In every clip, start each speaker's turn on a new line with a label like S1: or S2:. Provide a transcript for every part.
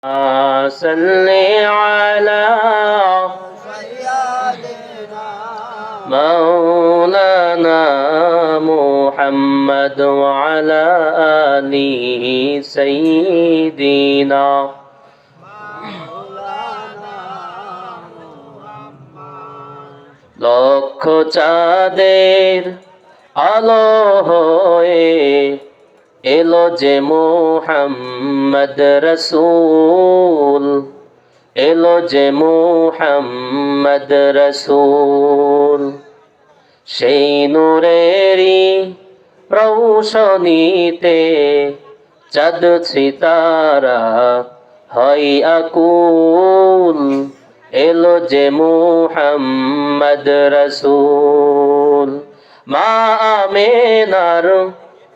S1: صل على مولانا محمد وعلى آله سيدنا লক্ষ চাঁদের আলো হয়ে এলো যে মুহাম্মদ রসূল, এলো যে মুহাম্মদ রসূল। সেই নূরেরই রৌশনীতে চাঁদ সিতারা হয় আকুল, এলো যে মুহাম্মদ রসূল। মা আমেনার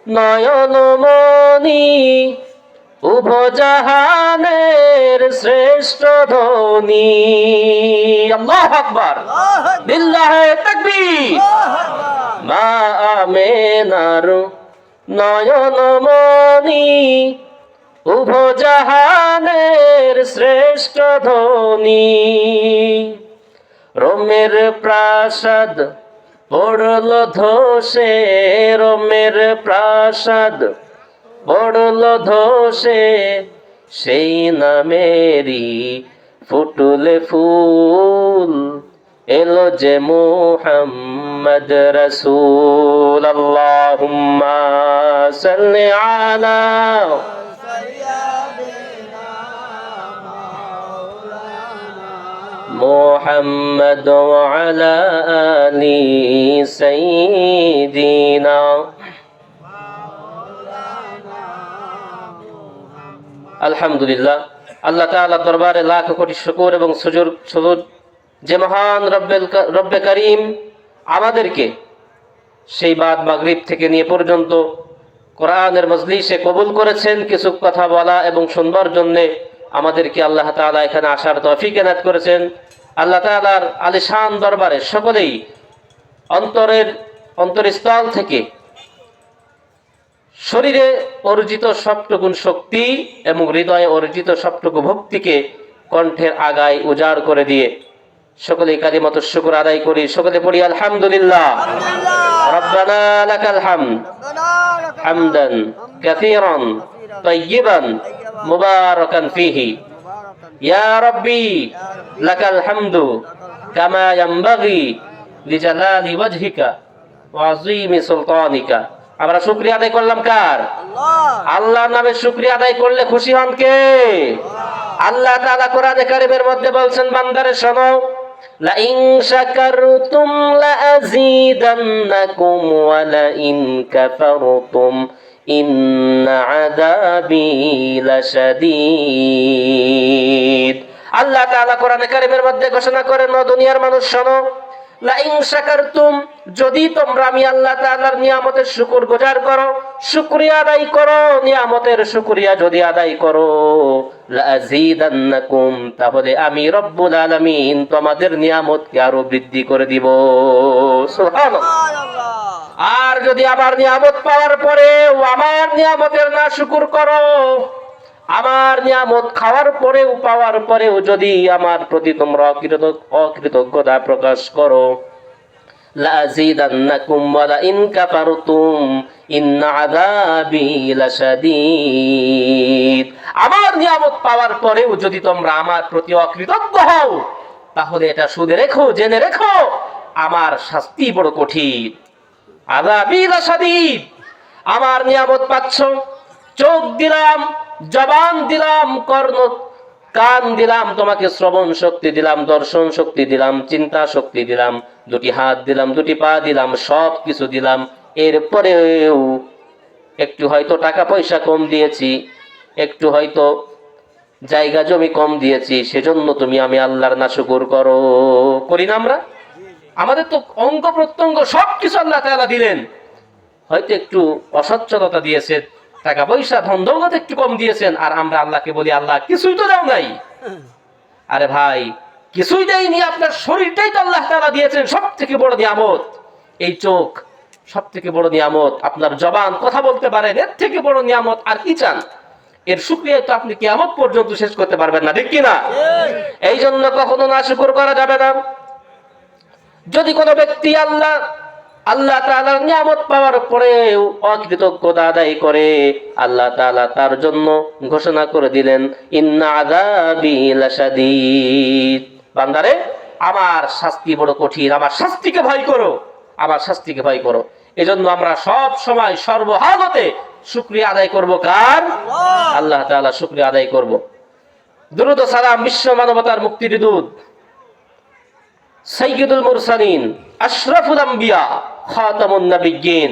S1: নয়ন মনি উভজাহানের শ্রেষ্ঠ ধনী। আল্লাহু আকবার, লিল্লাহি তাকবীর। মা আমেনার নয়ন মনি উভজাহানের শ্রেষ্ঠ ধনী। রোমের প্রাসাদ পড়ল ধসে, রোমের প্রাসাদ পড়ল ধসে, সেই নামেরই ফুটলে ফুল, এলো যে মুহাম্মদ রসূল। আল্লাহুম্মা সাল্লি আলা মুহাম্মদ ওয়া আলা আলি সাইয়্যিদিনা। আলহামদুলিল্লাহ, আল্লাহ তাআলা দরবারে লাখ কোটি শুকর এবং সুজুদ যে মহান রব্বে করিম আমাদেরকে সেই বাদ মাগরিব থেকে নিয়ে পর্যন্ত কোরআনের মজলিসে কবুল করেছেন। কিছু কথা বলা এবং শুনবার জন্য আমাদেরকে আল্লাহ তাআলা এখানে আসার তৌফিক এনায়েত করেছেন। আল্লাহ তাআলার আলিশান দরবারে সকলেই অন্তরস্থল থেকে শরীরে অর্জিত সবটুকুন শক্তি এবং হৃদয়ে অর্জিত সবটুকু ভক্তিকে কণ্ঠের আগায় উজাড় করে দিয়ে সকলেই কালিমাত শুকর আদায় করি। সকলে পড়ি আলহামদুলিল্লাহ। রব্বানা লাকাল হামদ হামদান কাসীরান তাইয়িবান মুবারাকান ফীহি। ইয়া রাব্বি লাকাল হামদু কামা ইয়ানবাগি লিজালালি ওয়াজহিকা ওয়া আযীমি সুলতানিকা। আমরা শুকরিয়া আদায় করলাম কার? আল্লাহর নামে শুকরিয়া আদায় করলে খুশি হন কে? আল্লাহ তাআলা কোরআনে কারীমের মধ্যে বলছেন, বান্দারে শোনো, লা ইন শাকারতুম লা আযীদান্নাকুম ওয়া লা ইন কাফারতুম ইন্না আযাবি লাশাদীদ। আল্লাহ তাআলা কোরআনে কারীমের মধ্যে ঘোষণা করেন, ও দুনিয়ার মানুষ শোনো, লা ইন শাকারতুম, যদি তোমরা আমি আল্লাহ তাআলার নিয়ামতের শুকরগুজার করো, শুকরিয়া আদায় করো, নিয়ামতের শুকরিয়া যদি আদায় করো, লা আযীদান্নাকুম, তাহলে আমি রব্বুল আলামিন তোমাদের নিয়ামতকে আরো বৃদ্ধি করে দিব। সুবহানাল্লাহ। আর যদি আমার নিয়ামত পাওয়ার পরেও আমার নিয়ামতের না শুকর করো, আমার নিয়ামত খাওয়ার পরেও পাওয়ার পরেও যদি আমার প্রতি তোমরা অকৃতজ্ঞতা প্রকাশ করো, লা আযীদান্নাকুম ওয়া লা ইন কাফারতুম ইন্না আযাবি লাশাদীদ। আমার নিয়ামত পাওয়ার পরেও যদি তোমরা আমার প্রতি অকৃতজ্ঞ হও, তাহলে এটা শুনে রেখো, জেনে রেখো, আমার শাস্তি বড় কঠিন। আযাবি লাশাদীদ। আমার নিয়ামত পাচ্ছ, চোখ দিলাম, জবান দিলাম, কান দিলাম, তোমাকে শ্রবণ শক্তি দিলাম, দর্শন শক্তি দিলাম, চিন্তা শক্তি দিলাম, দুটি হাত দিলাম, দুটি পা দিলাম, সব কিছু দিলাম। এরপরেও একটু হয়তো টাকা পয়সা কম দিয়েছি, একটু হয়তো জায়গা জমি কম দিয়েছি, সেজন্য তুমি আমি আল্লাহর নাশুকর করো। করি না আমরা? আমাদের তো অঙ্গ প্রত্যঙ্গ সবকিছু আল্লাহ তাআলা দিলেন, হয়তো একটু অসচ্ছলতা দিয়েছে, টাকা পয়সা ধন দৌলত একটু কম দিয়েছেন, আর আমরা আল্লাহকে বলি, আল্লাহ কিছুই তো দাও নাই। আরে ভাই, কিছুই দেয়নি, আপনার শরীরটাই তো আল্লাহ তাআলা দিয়েছেন, সব থেকে বড় নিয়ামত। এই চোখ সব থেকে বড় নিয়ামত, আপনার জবান কথা বলতে পারেন, এর থেকে বড় নিয়ামত আর কি চান? এর শুকরিয়া তো আপনি কিয়ামত পর্যন্ত শেষ করতে পারবেন না, ঠিক কিনা? এই জন্য কখনো নাশুকর করা যাবে না। যদি কোনো ব্যক্তি আল্লাহ তাআলার নিয়ামত পাওয়ার পরেও অকৃতজ্ঞতা আদায় করে, আল্লাহ তাআলা তার জন্য ঘোষণা করে দিলেন, ইন্না আযাবি লাশাদীদ, বান্দারে আমার শাস্তি বড় কঠিন, আমার শাস্তিকে ভয় করো, আমার শাস্তিকে ভয় করো। এজন্য আমরা সব সময় সর্বহালতে শুকরিয়া আদায় করব কার? আল্লাহ তাআলা শুকরিয়া আদায় করব। দুরূদ ও সালাম বিশ্ব মানবতার মুক্তির দূত, সাইয়্যিদুল মুরসালিন, আশরাফুল আম্বিয়া, খাতামুন নবিয়্যিন,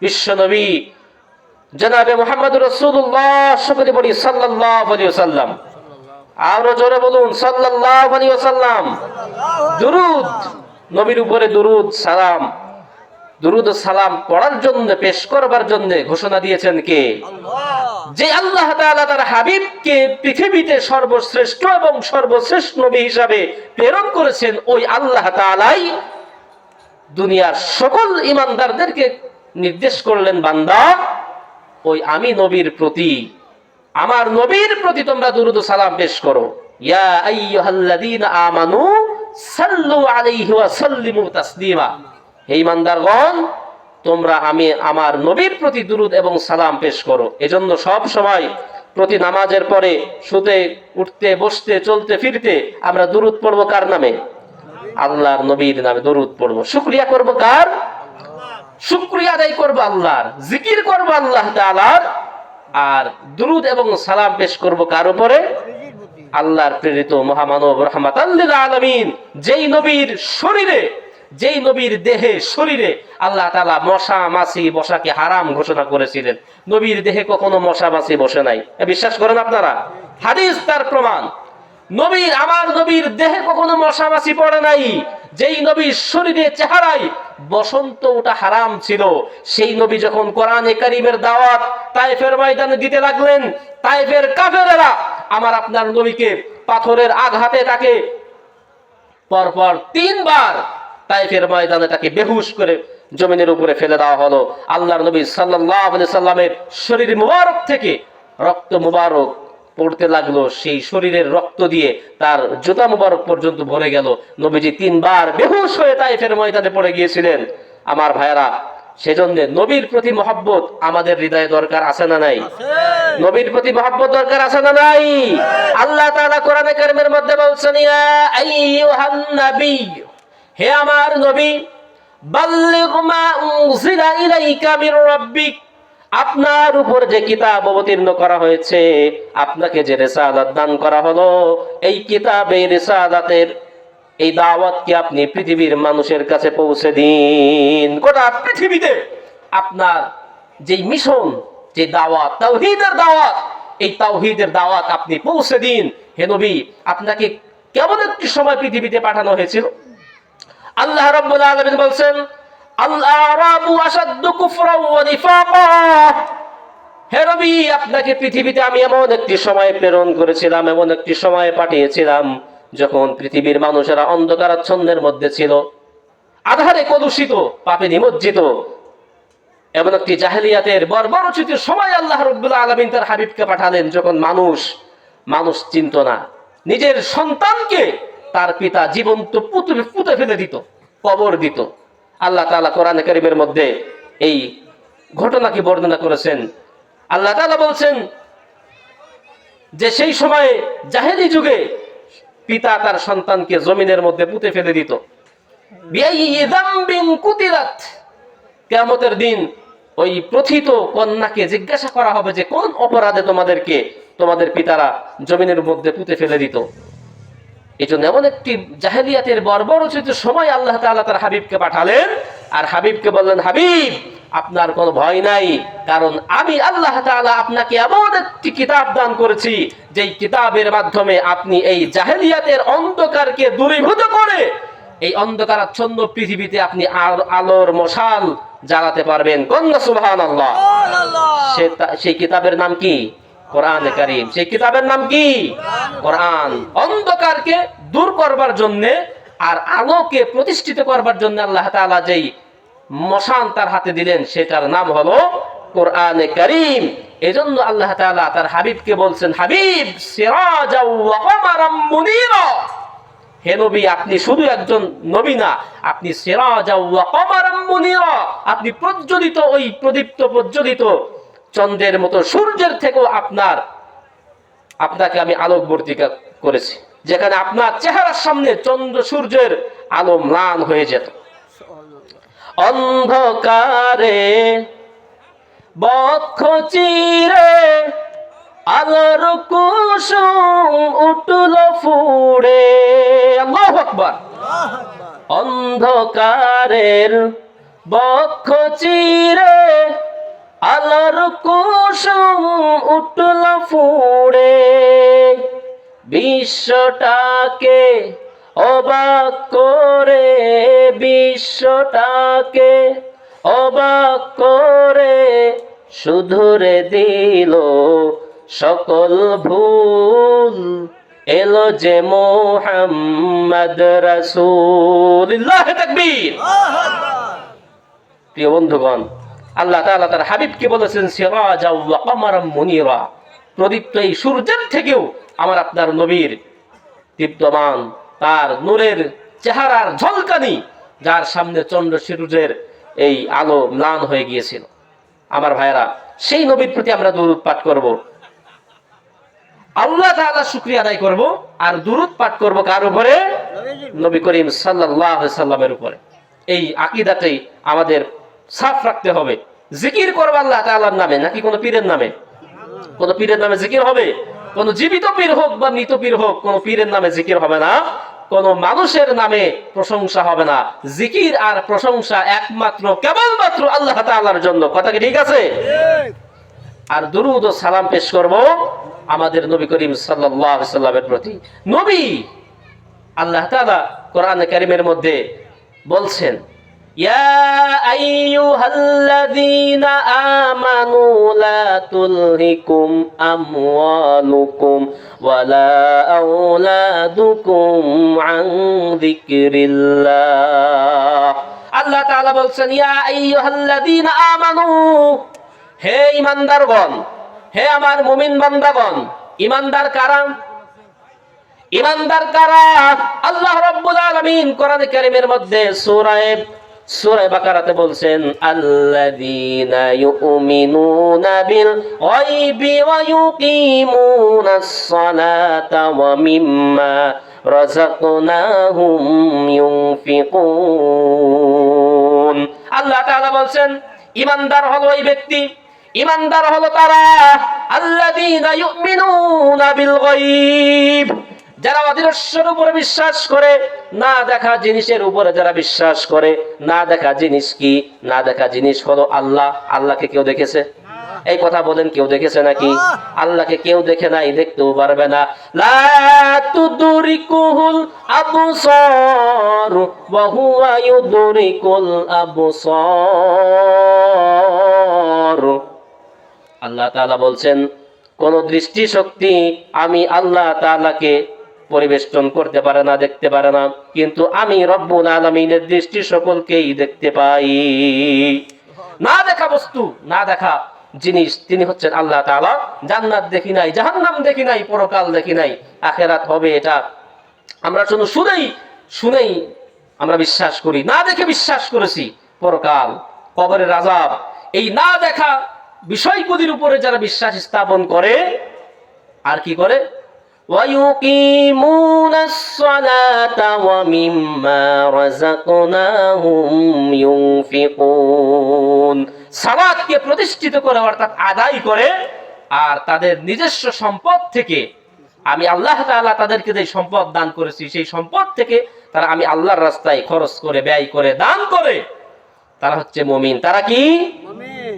S1: বিশ্ব নবী জনাবে মুহাম্মদুর রাসূলুল্লাহ, সকলে বলি সাল্লাল্লাহু আলাইহি ওয়াসাল্লাম। আরো জোরে বলুন সাল্লাল্লাহু আলাইহি ওয়াসাল্লাম। দুরূদ, নবীর উপরে দুরূদ সালাম, দুরূদ ও সালাম পড়ার জন্য, পেশ করবার জন্য ঘোষণা দিয়েছেন কে? যে আল্লাহ তাআলা তার হাবিবকে পৃথিবীতে সর্বশ্রেষ্ঠ এবং সর্বশ্রেষ্ঠ নবী হিসাবে প্রেরণ করেছেন, ওই আল্লাহ তাআলাই দুনিয়ার সকল ঈমানদারদেরকে নির্দেশ করলেন, বান্দা ওই আমি নবীর প্রতি, আমার নবীর প্রতি তোমরা দুরূদ ও সালাম পেশ করো। ইয়া আইয়ুহাল্লাযীনা আমানু সাল্লু আলাইহি ওয়া সাল্লিমু তাসলিমা, হে ঈমানদারগণ তোমরা আমার নবীর প্রতি দুরূদ এবং সালাম পেশ করো। এজন্য সব সময় প্রতি নামাজের পরে শুতে উঠতে বসতে চলতে ফিরতে আমরা দুরূদ পড়ব কার নামে? আল্লাহর নবীর নামে দুরূদ পড়ব। শুকরিয়া করব কার? শুকরিয়া আদায় করব আল্লাহর, জিকির করব আল্লাহ তাআলার, আর দুরূদ এবং সালাম পেশ করব কার উপরে? আল্লাহর প্রেরিত মহামানব রাহমাতাল লিল আলামিন, যেই নবীর শরীরে, যেই নবীর দেহে শরীরে আল্লাহ তাআলা মশা মাছি বসাকে হারাম ঘোষণা করেছিলেন। নবীর দেহে কখনো মশা মাছি বসে নাই, বিশ্বাস করেন আপনারা? হাদিস তার প্রমাণ। নবীর, আমার নবীর দেহে কখনো মশা মাছি পড়ে নাই। যেই নবীর শরীরে চেহারায় বসন্ত ওটা হারাম ছিল, সেই নবী যখন কোরআনে কারীমের দাওয়াত তায়েফের ময়দানে দিতে লাগলেন, তায়েফের কাফেরেরা আমার আপনার নবীকে পাথরের আঘাতে তাকে পরপর 3 বার তায়েফের ময়দানে তাকে বেহুশ করে জমিনের উপরে ফেলে দেওয়া হলো। আল্লাহর নবী সাল্লাল্লাহু আলাইহি সাল্লামের শরীর মুবারক থেকে রক্ত মুবারক পড়তে লাগলো, সেই শরীরের রক্ত দিয়ে তার জুতা মুবারক পর্যন্ত ভরে গেল। নবীজি 3 বার বেহুশ হয়ে তায়েফের ময়দানে পড়ে গিয়েছিলেন। আমার ভাইরা, সেজন্য নবীর প্রতি মহব্বত আমাদের হৃদয়ে দরকার আছে না নাই? নবীর প্রতি মহব্বত দরকার আছে না নাই? আল্লাহ তাআলা কোরআনে কারীমের মধ্যে বলছেন, ইয়া আইয়ুহান নবী, হে আমার নবী, বাল্লিগ মা উনজিলা ইলাইকা মির রাব্বিক, আপনার উপর যে কিতাব অবতীর্ণ করা হয়েছে, আপনাকে যে রিসালাত দান করা হলো, এই কিতাবের রিসালাতের এই দাওয়াতকে আপনি পৃথিবীর মানুষের কাছে পৌঁছে দিন। গোটা পৃথিবীতে আপনার যে মিশন, যে দাওয়াত, তাওহীদের দাওয়াত, এই তাওহীদের দাওয়াত আপনি পৌঁছে দিন। হে নবী, আপনাকে কেমন একটি সময় পৃথিবীতে পাঠানো হয়েছিল? আল্লাহ রাব্বুল আলামিন বলছেন, আল-আরাবু আশাদ্দু কুফরান ওয়া নিফাকা, হে নবী আপনাকে পৃথিবীতে আমি এমন একটি সময় প্রেরণ করেছিলাম, এমন একটি সময় পাঠিয়েছিলাম যখন পৃথিবীর মানুষেরা অন্ধকারাচ্ছন্নের মধ্যে ছিল, আধারে কলুষিত, পাপে নিমজ্জিত। এমন একটি জাহেলিয়াতের বর্বরোচিত সময় আল্লাহ রাব্বুল আলামিন তার হাবিবকে পাঠালেন, যখন মানুষ চিনত না। নিজের সন্তানকে তার পিতা জীবন্ত পুঁতে ফেলে দিত, কবর দিত। আল্লাহ তাআলা কোরআনে কারীমের মধ্যে এই ঘটনাকে বর্ণনা করেছেন। আল্লাহ তাআলা বলছেন যে সেই সময়ে জাহেলি যুগে পিতা তার সন্তানকে জমিনের মধ্যে পুঁতে ফেলে দিত। বিআইয়ি যামবিন কুতিলাত, কিয়ামতের দিন ওই প্রথিত কন্যাকে জিজ্ঞাসা করা হবে যে কোন অপরাধে তোমাদের পিতারা জমিনের মধ্যে পুঁতে ফেলে দিত। এজন্য এমন একটি জাহেলিয়াতের বর্বরোচিত সময় আল্লাহ তাআলা তার হাবিবকে পাঠালেন, আর হাবিবকে বললেন, হাবিব আপনার কোনো ভয় নাই, কারণ আমি আল্লাহ তাআলা আপনাকে এমন একটি কিতাব দান করেছি, যেই কিতাবের মাধ্যমে আপনি এই জাহেলিয়াতের অন্ধকারকে দূরীভূত করে এই অন্ধকারাচ্ছন্ন পৃথিবীতে আপনি আলোর মশাল জ্বালাতে পারবেন। কন্যা সুবহানাল্লাহ। সেই কিতাবের নাম কি? কোরআনে কারীম। সেই কিতাবের নাম কি? কোরআন। অন্ধকারকে দূর করবার জন্য আর আলোকে প্রতিষ্ঠিত করবার জন্য আল্লাহ তাআলা যেই মশাল তার হাতে দিলেন, সেটার নাম হলো কোরআনে কারীম। এজন্য আল্লাহ তাআলা তার হাবিবকে বলছেন, হাবিব সিরাজাও ওয়া কমারাম মুনীরা, হে নবী আপনি শুধু একজন নবী না, আপনি সিরাজাও ওয়া কমারাম মুনীরা, আপনি প্রজ্বলিত, ওই প্রদীপ্ত প্রজ্বলিত চন্দ্রের মতো, সূর্যের থেকেও আপনাকে আমি আলোকবর্তী করেছি, যেখানে আপনার চেহারার সামনে চন্দ্র সূর্যের আলো ম্লান হয়ে যেত। অন্ধকারে বক্ষ চিরে আলোর কুসুম উঠল ফুড়ে, আল্লাহু আকবার। অন্ধকারের বক্ষ চিরে আলোর কুসুম উঠল ফুড়ে, বিশ্বটাকে অবাক করে, বিশ্বটাকে অবাক করে শুধরে দিল সকল ভুল, এলো যে মুহাম্মদ রাসূলুল্লাহ। তাকবীর। প্রিয় বন্ধুগণ, আল্লাহ তাআলা তার হাবিবকে বলেছেন সিরাজাও ওয়া কমারাম মুনীরা, প্রদীপ্ত এই সূর্যের থেকেও আমার আপনার নবীর দীপ্তমান, তার নূরের চেহারার ঝলকানি, যার সামনে চন্দ্র সূর্যের এই আলো ম্লান হয়ে গিয়েছিল। আমার ভাইরা, সেই নবীর প্রতি আমরা দুরূদ পাঠ করব, আল্লাহ তাআলা শুকরিয়া আদায় করব, আর দুরূদ পাঠ করব কার উপরে? নবী করিম সাল্লাল্লাহু আলাইহি সাল্লামের উপরে। এই আকীদাটাই আমাদের সাফ রাখতে হবে। জিকির করব আল্লাহ তাআলার নামে, নাকি কোনো পীরের নামে? কোনো পীরের নামে জিকির হবে? কোন জীবিত পীর হোক বা মৃত পীর হোক, কোন পীরের নামে জিকির হবে না, কোন মানুষের নামে প্রশংসা হবে না। জিকির আর প্রশংসা একমাত্র কেবলমাত্র আল্লাহ তাআলার জন্য। কথা কি ঠিক আছে? আর দুরূদ ও সালাম পেশ করব আমাদের নবী করিম সাল্লাল্লাহু আলাইহি সাল্লামের প্রতি। নবী, আল্লাহ তাআলা কোরআনে কারীমের মধ্যে বলছেন, ইয়া আইয়ুহাল্লাযীনা আমানু লা তুলহিকুম আমওয়ালুকুম ওয়ালা আওলাদুকুম আন যিকরিল্লাহ। আল্লাহ তাআলা বলছেন, ইয়া আইয়ুহাল্লাযীনা আমানু, হে ঈমানদারগণ, হে আমার মুমিন বান্দাগণ। ঈমানদার কারা? ঈমানদার কারা? আল্লাহ রাব্বুল আলামিন কোরআনে কারীমের মধ্যে সূরা বাকারাতে বলছেন, আল্লাযীনা ইউমিনুনা বিল গায়বি ওয়া ইউকিমুনাস সালাতা ওয়া মিম্মা রাযাকনাহুম ইউনফিকুন। আল্লাহ তাআলা বলছেন, ঈমানদার হলো ওই ব্যক্তি, ঈমানদার হলো তারা, আল্লাযীনা ইউমিনুনা বিল গায়ব, যারা অদৃশ্যের উপরে বিশ্বাস করে, না দেখা জিনিসের উপরে যারা বিশ্বাস করে। না দেখা জিনিস কি? না দেখা জিনিস হলো আল্লাহ। আল্লাহকে কেউ দেখেছে? এই কথা বলেন, কেউ দেখেছে নাকি? আল্লাহকে কেউ দেখে নাই, দেখতেও পারবে না। লা তুদরিকুহুল আবসার ওয়া হুয়া ইউদরিকুল আবসার। আল্লাহ তাআলা বলছেন, কোন দৃষ্টি শক্তি আমি আল্লাহ তাআলাকে পরিবেষ্টন করতে পারে না, দেখতে পারে না, কিন্তু আমি রব্বুল আলামিনের দৃষ্টি সকলকেই দেখতে পাই। না দেখা বস্তু, না দেখা জিনিস তিনি হচ্ছেন আল্লাহ তাআলা। জান্নাত দেখি নাই, জাহান্নাম দেখি নাই, পরকাল দেখি নাই, আখিরাত হবে এটা আমরা শুনেই আমরা বিশ্বাস করি, না দেখে বিশ্বাস করেছি। পরকাল, কবরের আযাব, এই না দেখা বিষয়গুলির উপরে যারা বিশ্বাস স্থাপন করে, আর কি করে? ওয়ায়ুকিমুনাস সালাতা ওয়া মিম্মা রাযাকনাহুম ইউনফিকুন। সালাতকে প্রতিষ্ঠিত করে, অর্থাৎ আদায় করে, আর তাদের নিজস্ব সম্পদ থেকে, আমি আল্লাহ তাআলা তাদেরকে যে সম্পদ দান করেছি, সেই সম্পদ থেকে তারা আমি আল্লাহর রাস্তায় খরচ করে, ব্যয় করে, দান করে, তারা হচ্ছে মুমিন। তারা কি?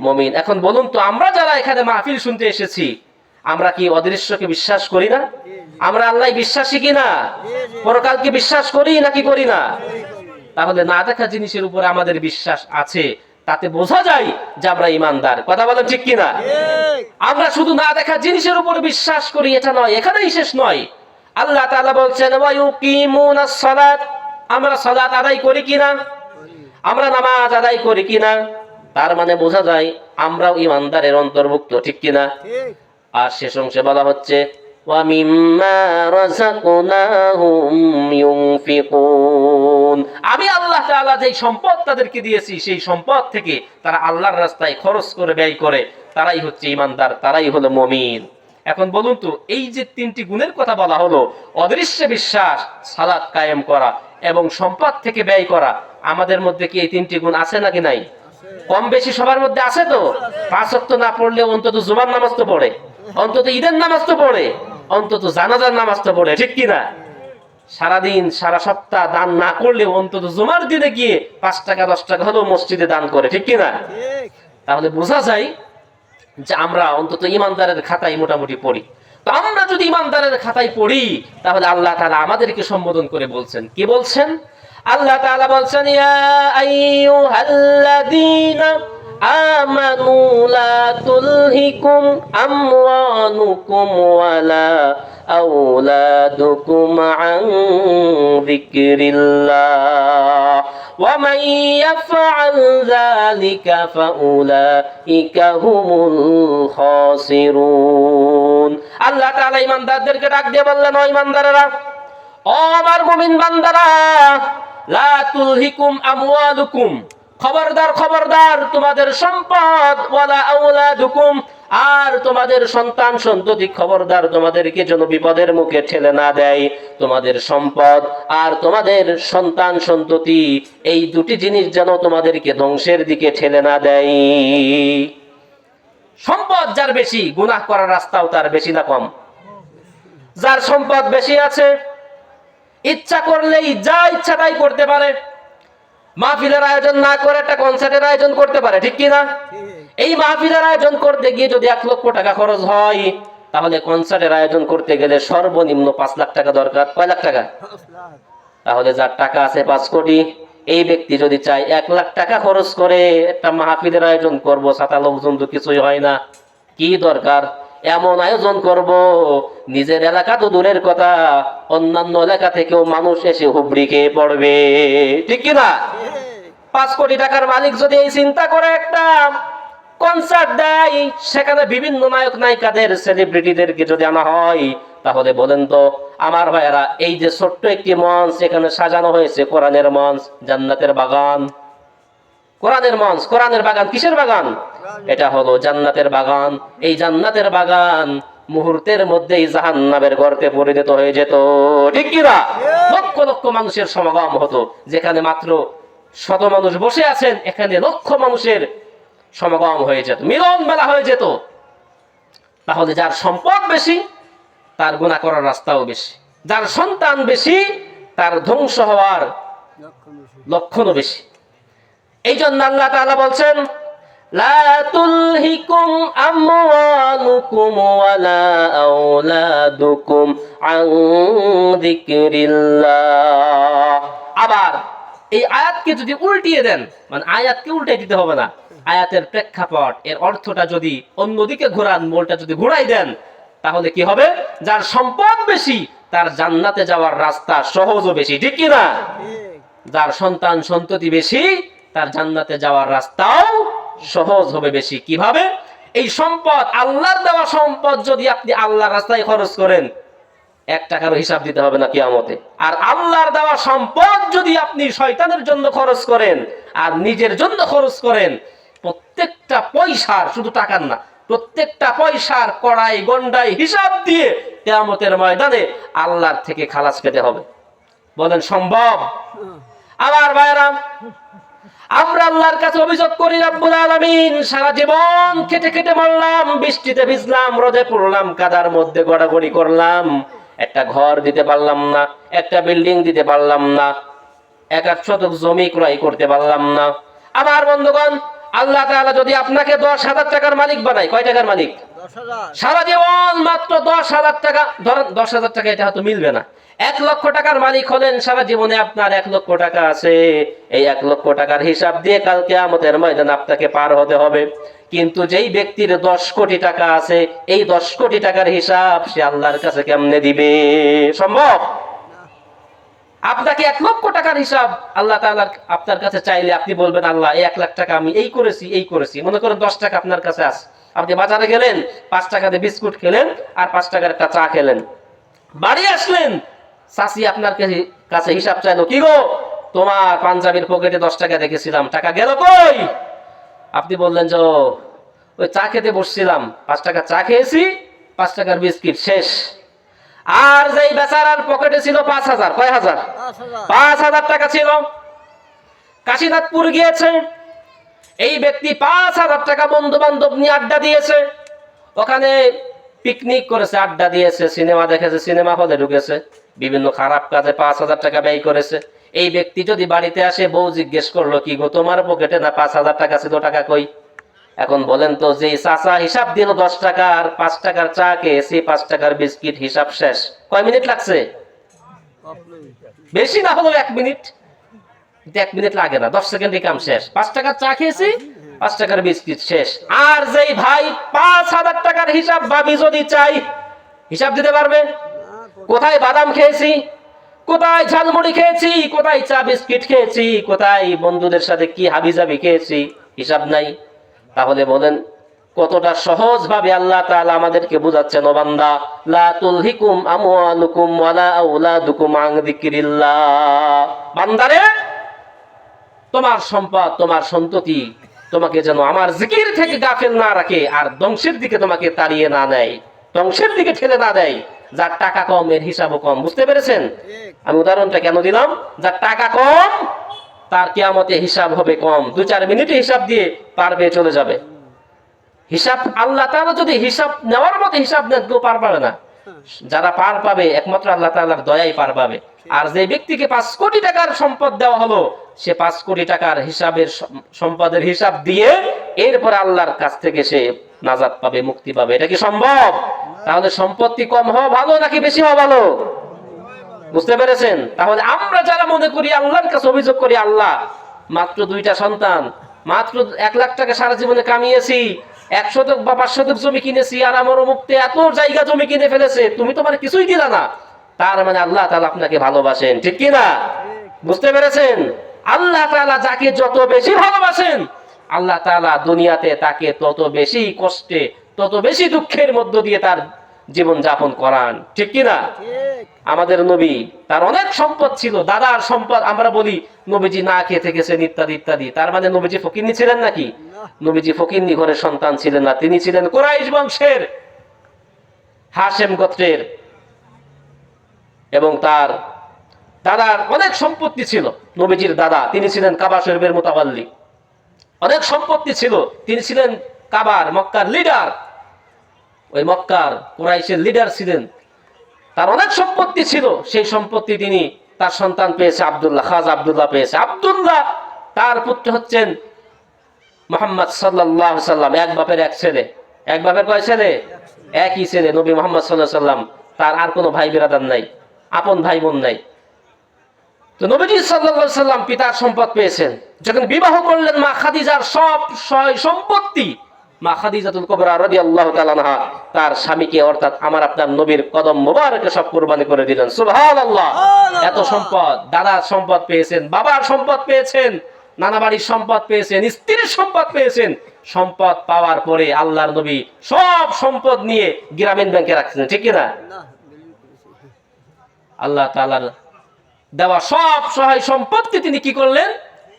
S1: মুমিন। এখন বলুন তো, আমরা যারা এখানে মাহফিল শুনতে এসেছি, আমরা কি অদৃশ্যকে বিশ্বাস করি না? আমরা আল্লাহ বিশ্বাসী কিনা? পরকালকে বিশ্বাস করি নাকি করি না? তাহলে না দেখা জিনিসের উপরে আমাদের বিশ্বাস আছে, তাতে বোঝা যায় যে আমরা ঈমানদার। কথা বলেন ঠিক কিনা? আমরা শুধু না দেখা জিনিসের উপরে বিশ্বাস করি এটা নয়, এখানেই শেষ নয়। আল্লাহ তাআলা বলছেন, ওয়া ইউকিমুনাস সালাত, আমরা সালাত আদায় করি কিনা? আমরা নামাজ আদায় করি কিনা? তার মানে বোঝা যায় আমরাও ইমানদারের অন্তর্ভুক্ত, ঠিক কিনা? আর শেষ অংশে বলা হচ্ছে ওয়া মিম্মা রাযাকনাহুম ইউনফিকুন, আমি আল্লাহ তাআলা যেই সম্পদ তাদেরকে দিয়েছি সেই সম্পদ থেকে তারা আল্লাহর রাস্তায় খরচ করে ব্যয় করে, তারাই হচ্ছে ইমানদার, তারাই হলো মুমিন। এখন বলুন তো, এই যে তিনটি গুণের কথা বলা হলো, অদৃশ্য বিশ্বাস, সালাত কায়েম করা এবং সম্পদ থেকে ব্যয় করা, আমাদের মধ্যে কি এই তিনটি গুণ আছে নাকি নাই? কম বেশি সবার মধ্যে আছে তো। 5 ওয়াক্ত না পড়লে অন্তত জুমার নামাজ তো পড়ে, অন্তত ঈদের নামাজ তো পড়ে, অন্তত জানাজার নামাজ তো পড়ে, ঠিক কিনা? সারাদিন সারা সপ্তাহ দান না করলেও অন্তত জুমার দিনে গিয়ে 5 টাকা 10 টাকা হলেও মসজিদে দান করে, ঠিক কিনা? তাহলে বোঝা যায় যে আমরা অন্তত ইমানদারের খাতায় মোটামুটি পড়ি। তো আমরা যদি ইমানদারের খাতায় পড়ি, তাহলে আল্লাহ তাআলা আমাদেরকে সম্বোধন করে বলছেন, কি বলছেন? আল্লাহ তাআলা বলছেন ইয়া আইয়ুহাল্লাযীনা আমানু লা তুলহিকুম আমওয়ালুকুম ওয়ালা আওলাদুকুম আন যিকরিল্লাহ ওয়া মান ইয়াফআল যালিকা ফাউলাইকা হুমুল খাসিরুন। আল্লাহ তাআলা ঈমানদারদেরকে ডাক দিয়ে বললেন, ও ঈমানদারেরা, ও আমার মুমিন বান্দারা, লা তুলহিকুম আমওয়ালুকুম, খবরদার খবরদার, তোমাদের সম্পদ, ওয়ালা আওলাদুকুম, আর তোমাদের সন্তান সন্ততি খবরদার তোমাদেরকে যেন বিপদের মুখে ঠেলে না দেয়। তোমাদের সম্পদ আর তোমাদের সন্তান সন্ততি, এই দুটি জিনিস যেন তোমাদেরকে ধ্বংসের দিকে ঠেলে না দেয়। সম্পদ যার বেশি, গুনাহ করার রাস্তাও তার বেশি না কম? যার সম্পদ বেশি আছে, ইচ্ছা করলেই যা ইচ্ছা তাই করতে পারে। মাহফিলের আয়োজন না করে একটা কনসার্টের আয়োজন করতে পারে, ঠিক কিনা? এই মাহফিলের আয়োজন করতে গিয়ে যদি 1 লক্ষ টাকা খরচ হয়, তাহলে কনসার্টের আয়োজন করতে গেলে সর্বনিম্ন 5 লাখ টাকা দরকার। কয় লাখ টাকা? তাহলে যার টাকা আছে 5 কোটি, এই ব্যক্তি যদি চায় 1 লাখ টাকা খরচ করে একটা মাহফিলের আয়োজন করব, ছাতা লোকজন তো কিছুই হয় না, কি দরকার? এমন আয়োজন করব, নিজের এলাকা তো দূরের কথা, অন্যান্য এলাকা থেকেও মানুষ এসে হুবড়ি খেয়ে পড়বে, ঠিক কিনা? 5 কোটি টাকার মালিক যদি এই চিন্তা করে একটা কনসার্ট দেয়, সেখানে বিভিন্ন নায়ক নায়িকাদের, সেলিব্রিটিদেরকে যদি আনা হয়, তাহলে বলেন তো আমার ভাইয়েরা, এই যে ছোট্ট একটি মঞ্চ এখানে সাজানো হয়েছে, কোরআনের মঞ্চ, জান্নাতের বাগান, কোরআনের মঞ্চ, কোরআনের বাগান, কিসের বাগান? এটা হলো জান্নাতের বাগান। এই জান্নাতের বাগান মুহূর্তের মধ্যেই জাহান্নামের গর্তে পরিণত হয়ে যেত, ঠিক কিনা? লক্ষ লক্ষ মানুষের সমাগম হতো। যেখানে মাত্র 100 মানুষ বসে আছেন, এখানে লক্ষ মানুষের সমাগম হয়ে যেত, মিলন মেলা হয়ে যেত। তাহলে যার সম্পদ বেশি, তার গুনাহ করার রাস্তাও বেশি। যার সন্তান বেশি, তার ধ্বংস হওয়ার লক্ষণও বেশি। এই জন্য আল্লাহ তাআলা বলছেন, লা তুলহিকুম আমওয়ালুকুম ওয়ালা আওলাদুকুম আন যিকরিল্লাহ। আবার এই আয়াতকে যদি উল্টিয়ে দেন, মানে আয়াতকে উল্টে দিতে হবে না, আয়াতের প্রেক্ষাপট, এর অর্থটা যদি অন্যদিকে ঘোরান, মোলটা যদি ঘুরাই দেন, তাহলে কি হবে? যার সম্পদ বেশি, তার জান্নাতে যাওয়ার রাস্তা সহজ ও বেশি, ঠিক কিনা? যার সন্তান সন্ততি বেশি, তার জান্নাতে যাওয়ার রাস্তাও সহজ হবে বেশি। কিভাবে? এই সম্পদ, আল্লাহর দেওয়া সম্পদ যদি আপনি আল্লাহর রাস্তায় খরচ করেন, 1 টাকারও হিসাব দিতে হবে না কিয়ামতে। আর আল্লাহর দেওয়া সম্পদ যদি আপনি শয়তানের জন্য খরচ করেন আর নিজের জন্য খরচ করেন, প্রত্যেকটা পয়সার, শুধু টাকার না, প্রত্যেকটা পয়সার কড়াই গন্ডাই হিসাব দিয়ে কিয়ামতের ময়দানে আল্লাহর থেকে খালাস পেতে হবে। বলেন সম্ভব? আমার ভাইরা, আমরা আল্লাহর কাছে অভিযোগ করি, রব্বুল আলামিন, সারা জীবন খেটে খেটে মরলাম, বৃষ্টিতে ভিজলাম, রোদে পড়লাম, কাদার মধ্যে গড়াগড়ি করলাম, একটা ঘর দিতে পারলাম না, একটা বিল্ডিং দিতে পারলাম না, 1 শতক জমি ক্রয় করতে পারলাম না। আমার বন্ধুগণ, আল্লাহ তাআলা যদি আপনাকে 10,000 টাকার মালিক বানায়, কয় টাকার মালিক? 10,000। সারা জীবন মাত্র 10,000 টাকা, ধরেন 10,000 টাকা, এটা হয়তো মিলবে না। 1 লক্ষ টাকার মালিক হলেন, সারা জীবনে আপনার 1 লক্ষ টাকা আছে। এই 1 লক্ষ টাকার হিসাব দিয়ে কাল কিয়ামতের ময়দানে আপনাকে পার হতে হবে। কিন্তু যেই ব্যক্তির 10 কোটি টাকা আছে, এই 10 কোটি টাকার হিসাব সে আল্লাহর কাছে কেমনে দিবে? সম্ভব? আপনাকে 1 লক্ষ টাকার হিসাব আল্লাহ তাআলা আপনার কাছে চাইলে আপনি বলবেন আল্লাহ এই 1 লাখ টাকা আমি এই করেছি। মনে করেন 10 টাকা আপনার কাছে আছে, আপনি বাজারে গেলেন, 5 টাকা দিয়ে বিস্কুট খেলেন আর 5 টাকার একটা চা খেলেন, বাড়ি আসলেন, চাচি আপনার কাছে হিসাব চাইলো, কি গো তোমার পাঞ্জাবির পকেটে 10 টাকা রেখেছিলাম, টাকা গেল কই? আপনি বললেন যে ওই চা খেতে বসছিলাম, 5 টাকা চা খেয়েছি, 5 টাকার বিস্কিট শেষ। আর যেই বেচারার পকেটে ছিল 5,000, কয় হাজার? 5,000 টাকা ছিল। কাশীনাথপুর গিয়েছে, এই ব্যক্তি 5,000 টাকা বন্ধু বান্ধব নিয়ে আড্ডা দিয়েছে, ওখানে পিকনিক করেছে, আড্ডা দিয়েছে, সিনেমা দেখেছে, সিনেমা হলে ঢুকেছে, বিভিন্ন খারাপ কাজে 5,000 টাকা ব্যয় করেছে। এই ব্যক্তি যদি বাড়িতে আসে, বউ জিজ্ঞেস করলো, কি গো তোমার পকেটে না 5,000 টাকা ছিল, টাকা কই? এখন বলেন তো, যে চাচা হিসাব দিল 10 টাকার, 5 টাকার চা খেয়েছি, 5 টাকার বিস্কিট, হিসাব শেষ। কয় মিনিট লাগছে? বেশি না হলো 1 মিনিট। 1 মিনিট লাগে না, 10 সেকেন্ডে কাম শেষ। 5 টাকার চা খেয়েছি, 5 টাকার বিস্কিট শেষ। আর যেই ভাই 5,000 টাকার হিসাব ভাবি যদি চাই, হিসাব দিতে পারবে? কোথায় বাদাম খেয়েছি, কোথায় ঝালমুড়ি খেয়েছি, কোথায় চা বিস্কিট খেয়েছি, কোথায় বন্ধুদের সাথে কি হাবিজাবি খেয়েছি, হিসাব নাই। তাহলে বলেন কতটা সহজ ভাবে আল্লাহ তাআলা আমাদেরকে বুঝাচ্ছেন, ও বান্দা, লা তুলহিকুম আমওয়ালুকুম ওয়ালা আওলাদুকুম আন যিকরিল্লাহ। বান্দারে, তোমার সম্পদ, তোমার সন্ততি তোমাকে যেন আমার জিকির থেকে গাফেল না রাখে, আর ধ্বংসের দিকে তোমাকে তাড়িয়ে না নেয়, ধ্বংসের দিকে ঠেলে না দেয়। যার টাকা কম এর হিসাবও কম। বুঝতে পেরেছেন? আমি উদাহরণটা কেন দিলাম? যার টাকা কম তার কিয়ামতে হিসাব হবে কম, 2-4 মিনিটে হিসাব দিয়ে পার পেয়ে চলে যাবে। হিসাব আল্লাহ তাআলা যদি হিসাব নেওয়ার মতো হিসাব নেন, কেউ পার পাবে না। যারা পার পাবে একমাত্র আল্লাহ তাআলার দয়াই পার পাবে। আর যে ব্যক্তিকে 5 কোটি টাকার সম্পদ দেওয়া হলো, সে 5 কোটি টাকার হিসাবের সম্পদের হিসাব দিয়ে এরপর আল্লাহর কাছ থেকে সে নাজাত পাবে, মুক্তি পাবে। এটা কি সম্ভব? তাহলে সম্পত্তি কম হওয়া ভালো নাকি বেশি হওয়া ভালো? বুঝতে পেরেছেন? তাহলে আমরা যারা মনে করি, আল্লাহর কাছে অভিযোগ করি, আল্লাহ মাত্র 2টা সন্তান, মাত্র 1 লাখ টাকা সারা জীবনে কামিয়েছি, 1 শতক বা 5 শতক জমি কিনেছি, আর আমার মুক্তি এত জায়গা জমি কিনে ফেলেছে, তুমি তোমার কিছুই দিলা না, তার মানে আল্লাহ তাআলা আপনাকে ভালোবাসেন, ঠিক কি না? বুঝতে পেরেছেন? আল্লাহ তাআলা যাকে যত বেশি ভালোবাসেন, আল্লাহ তাআলা দুনিয়াতে তাকে তত বেশি কষ্টে, তত বেশি দুঃখের মধ্য দিয়ে তার জীবন যাপন করান, ঠিক কি না? আমাদের নবী, তার অনেক সম্পদ ছিল, দাদার সম্পদ, আমরা বলি নবীজি না খেয়ে থেকেছেন ইত্যাদি ইত্যাদি। তার মানে নবীজি ফকিন্নি ছিলেন নাকি? নবীজি ফকিন্নি ঘরের সন্তান ছিলেন না, তিনি ছিলেন কুরাইশ বংশের, হাশেম গোত্রের, এবং তার দাদার অনেক সম্পত্তি ছিল। নবীজির দাদা, তিনি ছিলেন কাবা শরীফের মুতাওয়াল্লি, অনেক সম্পত্তি ছিল, তিনি ছিলেন কাবার, মক্কার লিডার, ওই মক্কার কুরাইশের লিডার ছিলেন, তার অনেক সম্পত্তি ছিল। সেই সম্পত্তি তিনি তার সন্তান পেয়েছে আব্দুল্লাহ, খাজা আব্দুল্লাহ পেয়েছে। আব্দুল্লাহ তার পুত্র হচ্ছেন মুহাম্মদ সাল্লাল্লাহু আলাইহি সাল্লাম, এক বাপের এক ছেলে। এক বাপের কয় ছেলে? একই ছেলে, নবী মুহাম্মদ সাল্লাল্লাহু আলাইহি সাল্লাম। তার আর কোনো ভাই বিরাদার নাই, আপন ভাই বোন নাই। তো নবীজি সাল্লাল্লাহু আলাইহি সাল্লাম পিতার সম্পদ পেয়েছেন। যখন বিবাহ করলেন, মা খাদিজার সব সম্পত্তি মা খাদিজাতুল কুবরা রাদিয়াল্লাহু তাআলা আনহা তার স্বামীকে, অর্থাৎ আমার আপনার নবীর কদম মোবারকে সব কুরবানি করে দিলেন। সুবহানাল্লাহ! এত সম্পদ, দাদার সম্পদ পেয়েছেন, বাবার সম্পদ পেয়েছেন, নানা বাড়ির সম্পদ পেয়েছেন, স্ত্রীর সম্পদ পেয়েছেন। সম্পদ পাওয়ার পরে আল্লাহর নবী সব সম্পদ নিয়ে গ্রামীণ ব্যাংকে রাখছেন, ঠিক কি না? আল্লাহ তাআলার দেওয়া সব সহায় সম্পত্তি তিনি কি করলেন?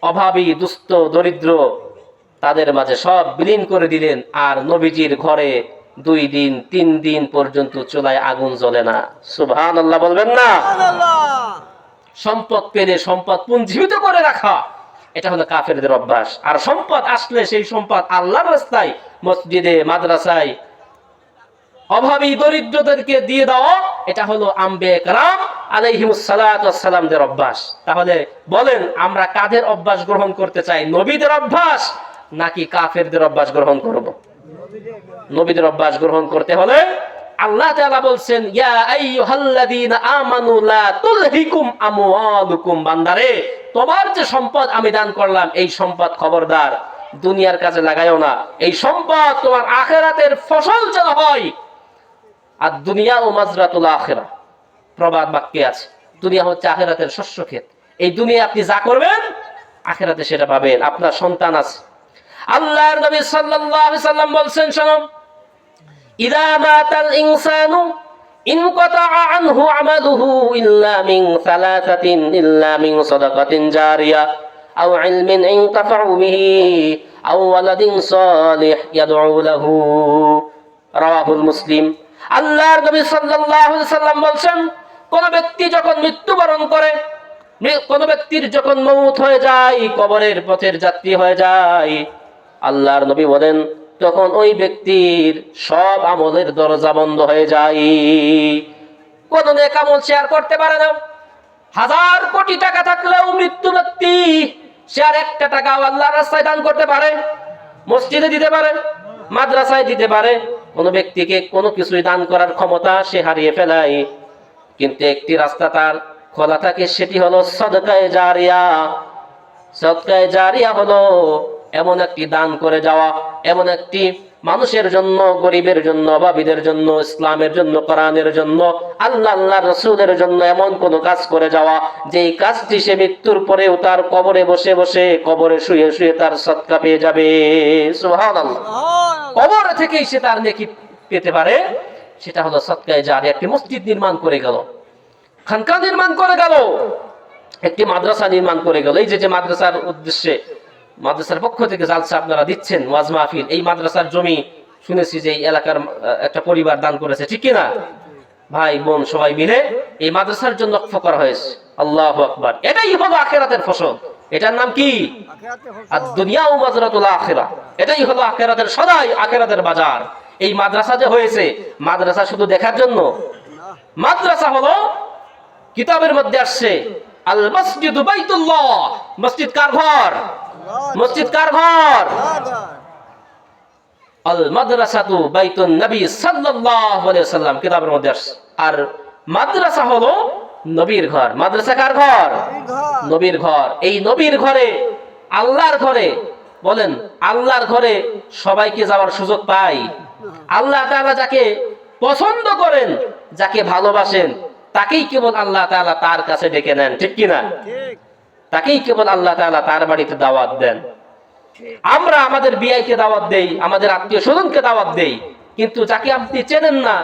S1: অভাবী, দুস্থ, দরিদ্র তাদের মাঝে সব বিলীন করে দিলেন। আর নবীজির ঘরে 2 দিন 3 দিন পর্যন্ত চুলায় আগুন জ্বলে না। সুবহানাল্লাহ বলবেন না? সম্পদ পেলে সম্পদ পুঞ্জীভূত করে রাখা, এটা হলো কাফেরদের অভ্যাস। আর সম্পদ আসলে সেই সম্পদ আল্লাহর রাস্তায়, মসজিদে, মাদ্রাসায় অভাবী দরিদ্রদেরকে দিয়ে দাও, এটা হলো আম্বিয়া কেরাম আলাইহিমুস সালাতু ওয়াস সালামদের অভ্যাস। তাহলে বলেন, আমরা কাদের অভ্যাস গ্রহণ করতে চাই? নবীদের অভ্যাস নাকি কাফেরদের অভ্যাস গ্রহণ করব? নবীদের অভ্যাস গ্রহণ করতে হলে আল্লাহ তাআলা বলছেন, ইয়া আইয়ুহাল্লাযীনা আমানু লা তুলহিকুম আমওয়ালুকুম। বান্দারে, তোমার যে সম্পদ আমি দান করলাম, এই সম্পদ খবরদার দুনিয়ার কাজে লাগাইও না। এই সম্পদ তোমার আখিরাতের ফসল যেন হয়। আর দুনিয়া ও মাজরাতুল আখিরা, প্রবাদ বাক্যে আছে, দুনিয়া হচ্ছে আখিরাতের শস্য ক্ষেত। এই দুনিয়া আপনি যা করবেন আখিরাতে সেটা পাবেন। আপনার সন্তান আছে, আল্লাহর নবী সাল্লাল্লাহু আলাইহি সাল্লাম বলছেন, শোনো, ইযা মাতাল ইনসানু ইনকাতা আনহু আমালুহু ইল্লা মিন সালাসাতিন ইল্লা মিন সাদাকাতিন জারিয়া আও ইলমিন ইনতাফাউ বিহি আও ওয়ালাদিন সালিহ ইয়াদউ লাহু, রাওয়াহুল মুসলিম। আল্লাহর নবী সাল্লাল্লাহু আলাইহি সাল্লাম বলছেন, কোন ব্যক্তি যখন মৃত্যুবরণ করে, কোন ব্যক্তির যখন মওত হয়ে যায়, কবরের পথের যাত্রী হয়ে যায়, আল্লাহর নবী বলেন তখন ওই ব্যক্তির সব আমলের দরজা বন্ধ হয়ে যায়। কোন নেক আমল শেয়ার করতে পারে না। 1000 কোটি টাকা থাকলেও মৃত্যু ব্যক্তি সে আর একটা টাকাও আল্লাহর রাস্তায় দান করতে পারে? মসজিদে দিতে পারে, মাদ্রাসায় দিতে পারে। কোন ব্যক্তিকে কোনো কিছুই দান করার ক্ষমতা সে হারিয়ে ফেলায়, কিন্তু একটি রাস্তা তার খোলা থাকে, সেটি হলো সাদকায়ে জারিয়া। সাদকায়ে জারিয়া হলো এমন একটি দান করে যাওয়া, এমন একটি মানুষের জন্য, গরিবের জন্য, অভাবীদের জন্য, ইসলামের জন্য, কোরআনের জন্য, আল্লাহর রাসূলের জন্য এমন কোন কাজ করে যাওয়া যেই কাজটি সে মৃত্যুর পরেও তার কবরে বসে বসে, কবরে শুয়ে শুয়ে তার সদকা পেয়ে যাবে। সুবহানাল্লাহ। কবর থেকেই সে তার নেকি পেতে পারে। সেটা হলো সদকায়ে জারিয়া। একটি মসজিদ নির্মাণ করে গেল, খানকা নির্মাণ করে গেল, একটি মাদ্রাসা নির্মাণ করে গেল। এই যে মাদ্রাসার উদ্দেশ্যে, মাদ্রাসার পক্ষ থেকে জালসা আপনারা দিচ্ছেন, ওয়াজ মাহফিল, এই মাদ্রাসার জমি শুনেছি যে এই এলাকার একটা পরিবার দান করেছে, ঠিক কিনা? ভাই বোন সবাই মিলে এই মাদ্রাসার জন্য ওয়াকফ করা হয়েছে। আল্লাহু আকবার। এটাই হলো আখিরাতের ফসল। এটার নাম কি? আদ-দুনিয়া ওয়া মাজরাতুল আখিরা। এটাই হলো আখিরাতের সদাই, আখিরাতের বাজার। এই মাদ্রাসা যে হয়েছে, মাদ্রাসা শুধু দেখার জন্য? মাদ্রাসা হলো, কিতাবের মধ্যে আসছে, আল মসজিদু বাইতুল্লাহ। মসজিদ কার ঘর? মসজিদ কার ঘর? আল মাদ্রাসাতু বাইতুন নবী সাল্লাল্লাহু আলাইহি ওয়াসাল্লাম, কিতাবের মধ্যে আসছে। আর মাদ্রাসা হলো নবীর ঘর। মাদ্রাসা কার ঘর? নবীর ঘর। এই নবীর ঘরে, আল্লাহর ঘরে, বলেন আল্লাহর ঘরে সবাইকে যাওয়ার সুযোগ পায়? আল্লাহ তাআলা যাকে পছন্দ করেন, যাকে ভালোবাসেন, তাকেই কেবল আল্লাহ তাআলা তার কাছে ডেকে নেন, ঠিক কিনা? তাকেই কেবল আল্লাহ তাআলা তার বাড়িতে দাওয়াত দেন। আমরা আমাদের বিয়াইকে দাওয়াত দেই, আমাদের আত্মীয় স্বজনকে দাওয়াত দেই, কিন্তু যাকে আপনি চেনেন না,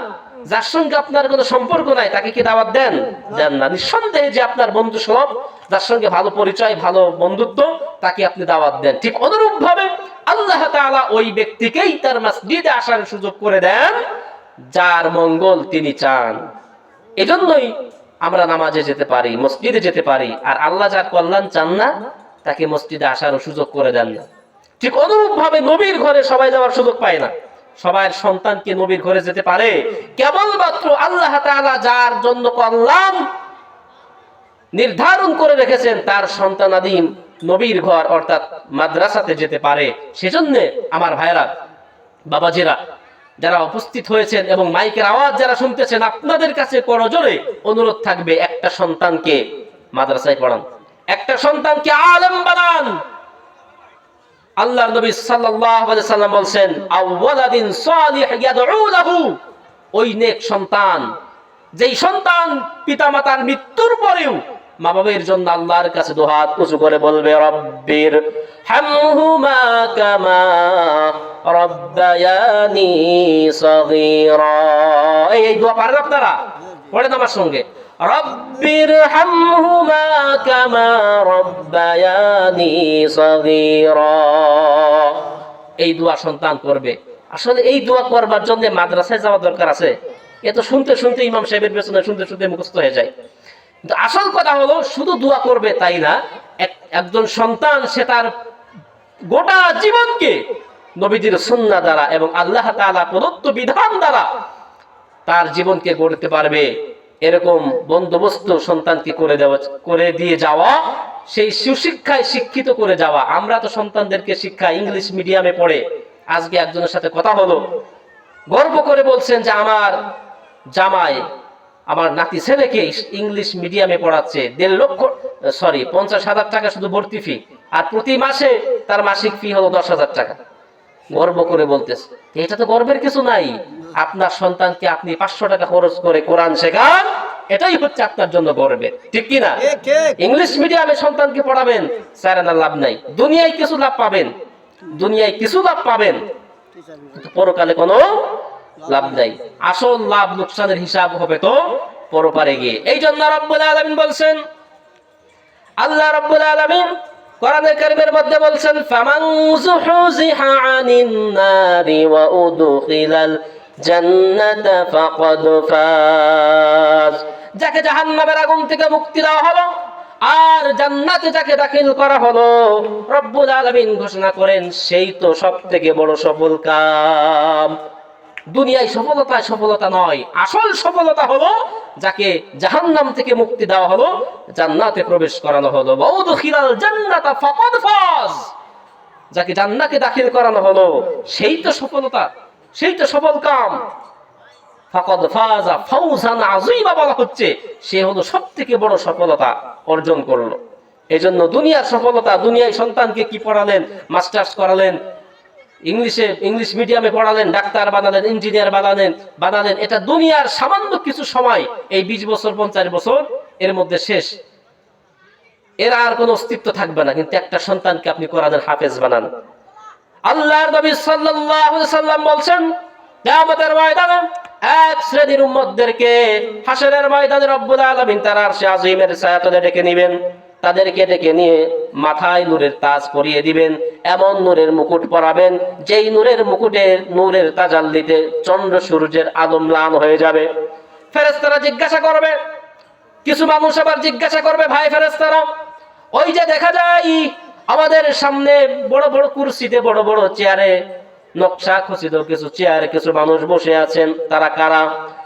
S1: যার সঙ্গে আপনার কোনো সম্পর্ক নাই, তাকে কি দাওয়াত দেন? দেন না। নিঃসন্দেহে যে আপনার বন্ধু সুলভ, যার সঙ্গে ভালো পরিচয়, ভালো বন্ধুত্ব, তাকে আপনি দাওয়াত দেন। ঠিক অনুরূপ ভাবে আল্লাহ তাআলা ওই ব্যক্তিকেই তার মসজিদে আসার সুযোগ করে দেন যার মঙ্গল তিনি চান। এজন্যই আমরা নামাজে যেতে পারি, মসজিদে যেতে পারি। আর আল্লাহ যার কল্যাণ চান না, তাকে মসজিদে আসার সুযোগ করে দেন না। ঠিক অনুরূপ ভাবে নবীর ঘরে সবাই যাওয়ার সুযোগ পায় না। সবার সন্তানকে নবীর ঘরে যেতে পারে কেবলমাত্র আল্লাহ তাআলা যার জন্য কল্যাণ নির্ধারণ করে রেখেছেন, তার সন্তানাদি নবীর ঘর অর্থাৎ মাদ্রাসাতে যেতে পারে। সেজন্য আমার ভাইরা, বাবাজিরা যারা উপস্থিত হয়েছেন এবং মাইকের আওয়াজ যারা শুনতেছেন, আপনাদের কাছে করজোরে অনুরোধ থাকবে, একটা সন্তানকে মাদ্রাসায় পড়ান, একটা সন্তানকে আলেম বানান। আল্লাহর নবী সাল্লাল্লাহু আলাইহি সাল্লাম বলেন, আওয়ালাদিন সালিহ ইয়াদউ লাহু, ওই নেক সন্তান, যেই সন্তান পিতামাতার মৃত্যুর পরেও মা বাবার জন্য আল্লাহর কাছে দুহাত উঁচু করে বলবে, রব্বির হামহুমা কামা রব্বায়ানি সগীরা। এই দোয়া পারেন আপনারা? পড়েন আমার সঙ্গে, রব্বির হামহুমা কামা রব্বায়ানি সগীরা। এই দোয়া সন্তান করবে। আসলে এই দোয়া করবার জন্য মাদ্রাসায় যাওয়া দরকার আছে? এ তো শুনতে শুনতে ইমাম সাহেবের পেছনে শুনতে শুনতে মুখস্থ হয়ে যায়। কিন্তু আসল কথা হলো, শুধু দোয়া করবে তাই না, একজন সন্তান সে তার গোটা জীবনকে নবীজির সুন্নাহ দ্বারা এবং আল্লাহ তাআলা প্রদত্ত বিধান দ্বারা তার জীবনকে গড়তে পারবে, এরকম বন্দোবস্ত সন্তানকে করে দিয়ে যাওয়া, সেই সুশিক্ষায় শিক্ষিত করে যাওয়া। আমরা তো সন্তানদেরকে শিক্ষা ইংলিশ মিডিয়ামে পড়ে, আজকে একজনের সাথে কথা হলো, গর্ব করে বলছেন যে আমার জামাই আমার নাতি ছেলেকে ইংলিশ মিডিয়ামে পড়াচ্ছে, 50,000 টাকা শুধু ভর্তি ফি, আর প্রতি মাসে তার মাসিক ফি হলো 10,000 টাকা। গর্ব করে বলতেছে। এটা তো গর্বের কিছু নাই। আপনার সন্তানকে আপনি 500 টাকা খরচ করে কোরআন শেখান, এটাই হচ্ছে আপনার জন্য গর্বের, ঠিক কি না? ইংলিশ মিডিয়ামে সন্তানকে পড়াবেন, স্যার না লাভ নাই। দুনিয়ায় কিছু লাভ পাবেন, দুনিয়ায় কিছু লাভ পাবেন, পরকালে কোনো লাভ নাই। আসল লাভ লোকসানের হিসাব হবে তো পরপারে গিয়ে। এই জন্য রব্বুল আলামিন বলছেন, আল্লাহ রব্বুল আলামিন কোরআনে কারীমের মধ্যে বলছেন, ফামান যুহজিহা আনিন নারি ওয়া উদখিলাল জান্নাতা ফাকাদ ফাজ। যাকে জাহান্নামের আগুন থেকে মুক্তি দেওয়া হলো আর জান্নাতে যাকে দাখিল করা হলো, রব্বুল আলামিন ঘোষণা করেন সেই তো সবথেকে বড় সফল কাম। দুনিয়ায় সফলতা নয়, আসল সফলতা হলো যাকে জাহান্নাম থেকে মুক্তি দেওয়া হলো, জান্নাতে প্রবেশ করানো হলো। ওয়াউদখিলাল জান্নাতা ফাকাদ ফাজ। যাকে জান্নাতে দাখিল করানো হলো সেই তো সফলতা, সেই তো সফল কাম। ফাকাদ ফাজা ফাওজান আযীমা বলা হচ্ছে, সে হলো সবথেকে বড় সফলতা অর্জন করলো। এজন্য দুনিয়ার সফলতা, দুনিয়ায় সন্তানকে কি পড়ালেন, মাস্টার্স করালেন, ইংলিশ মিডিয়ামে পড়ালেন, ডাক্তার বানালেন, ইঞ্জিনিয়ার বানালেন, এটা দুনিয়ার সামান্য কিছু সময়, এই 20 বছর 50 বছর এর মধ্যে শেষ, এর আর কোনো অস্তিত্ব থাকবে না। কিন্তু একটা সন্তানকে আপনি কোরআনের হাফেজ বানান। আল্লাহর নবী সাল্লাল্লাহু আলাইহি সাল্লাম বলছেন, কিয়ামতের ময়দানে এক শ্রেণীর উম্মতদেরকে হাসরের ময়দানে রব্বুল আলামিন তার আরশে আযীমের ছায়াতলে ডেকে নেবেন। তাদেরকে ডেকে নিয়ে মাথায় নূরের তাজ পরিয়ে দিবেন, এমন নূরের মুকুট পরাবেন যেই নূরের মুকুটে নূরের তাজাল্লিতে চন্দ্র সূর্যের আলো ম্লান হয়ে যাবে। ফেরেশতারা জিজ্ঞাসা করবে, কিছু মানুষ আবার জিজ্ঞাসা করবে, ভাই ফেরেশতারা, ওই যে দেখা যায় আমাদের সামনে বড় বড় কুরসিতে, বড় বড় চেয়ারে, নকশা খচিত কিছু চেয়ারে কিছু মানুষ বসে আছেন, তারা কারা?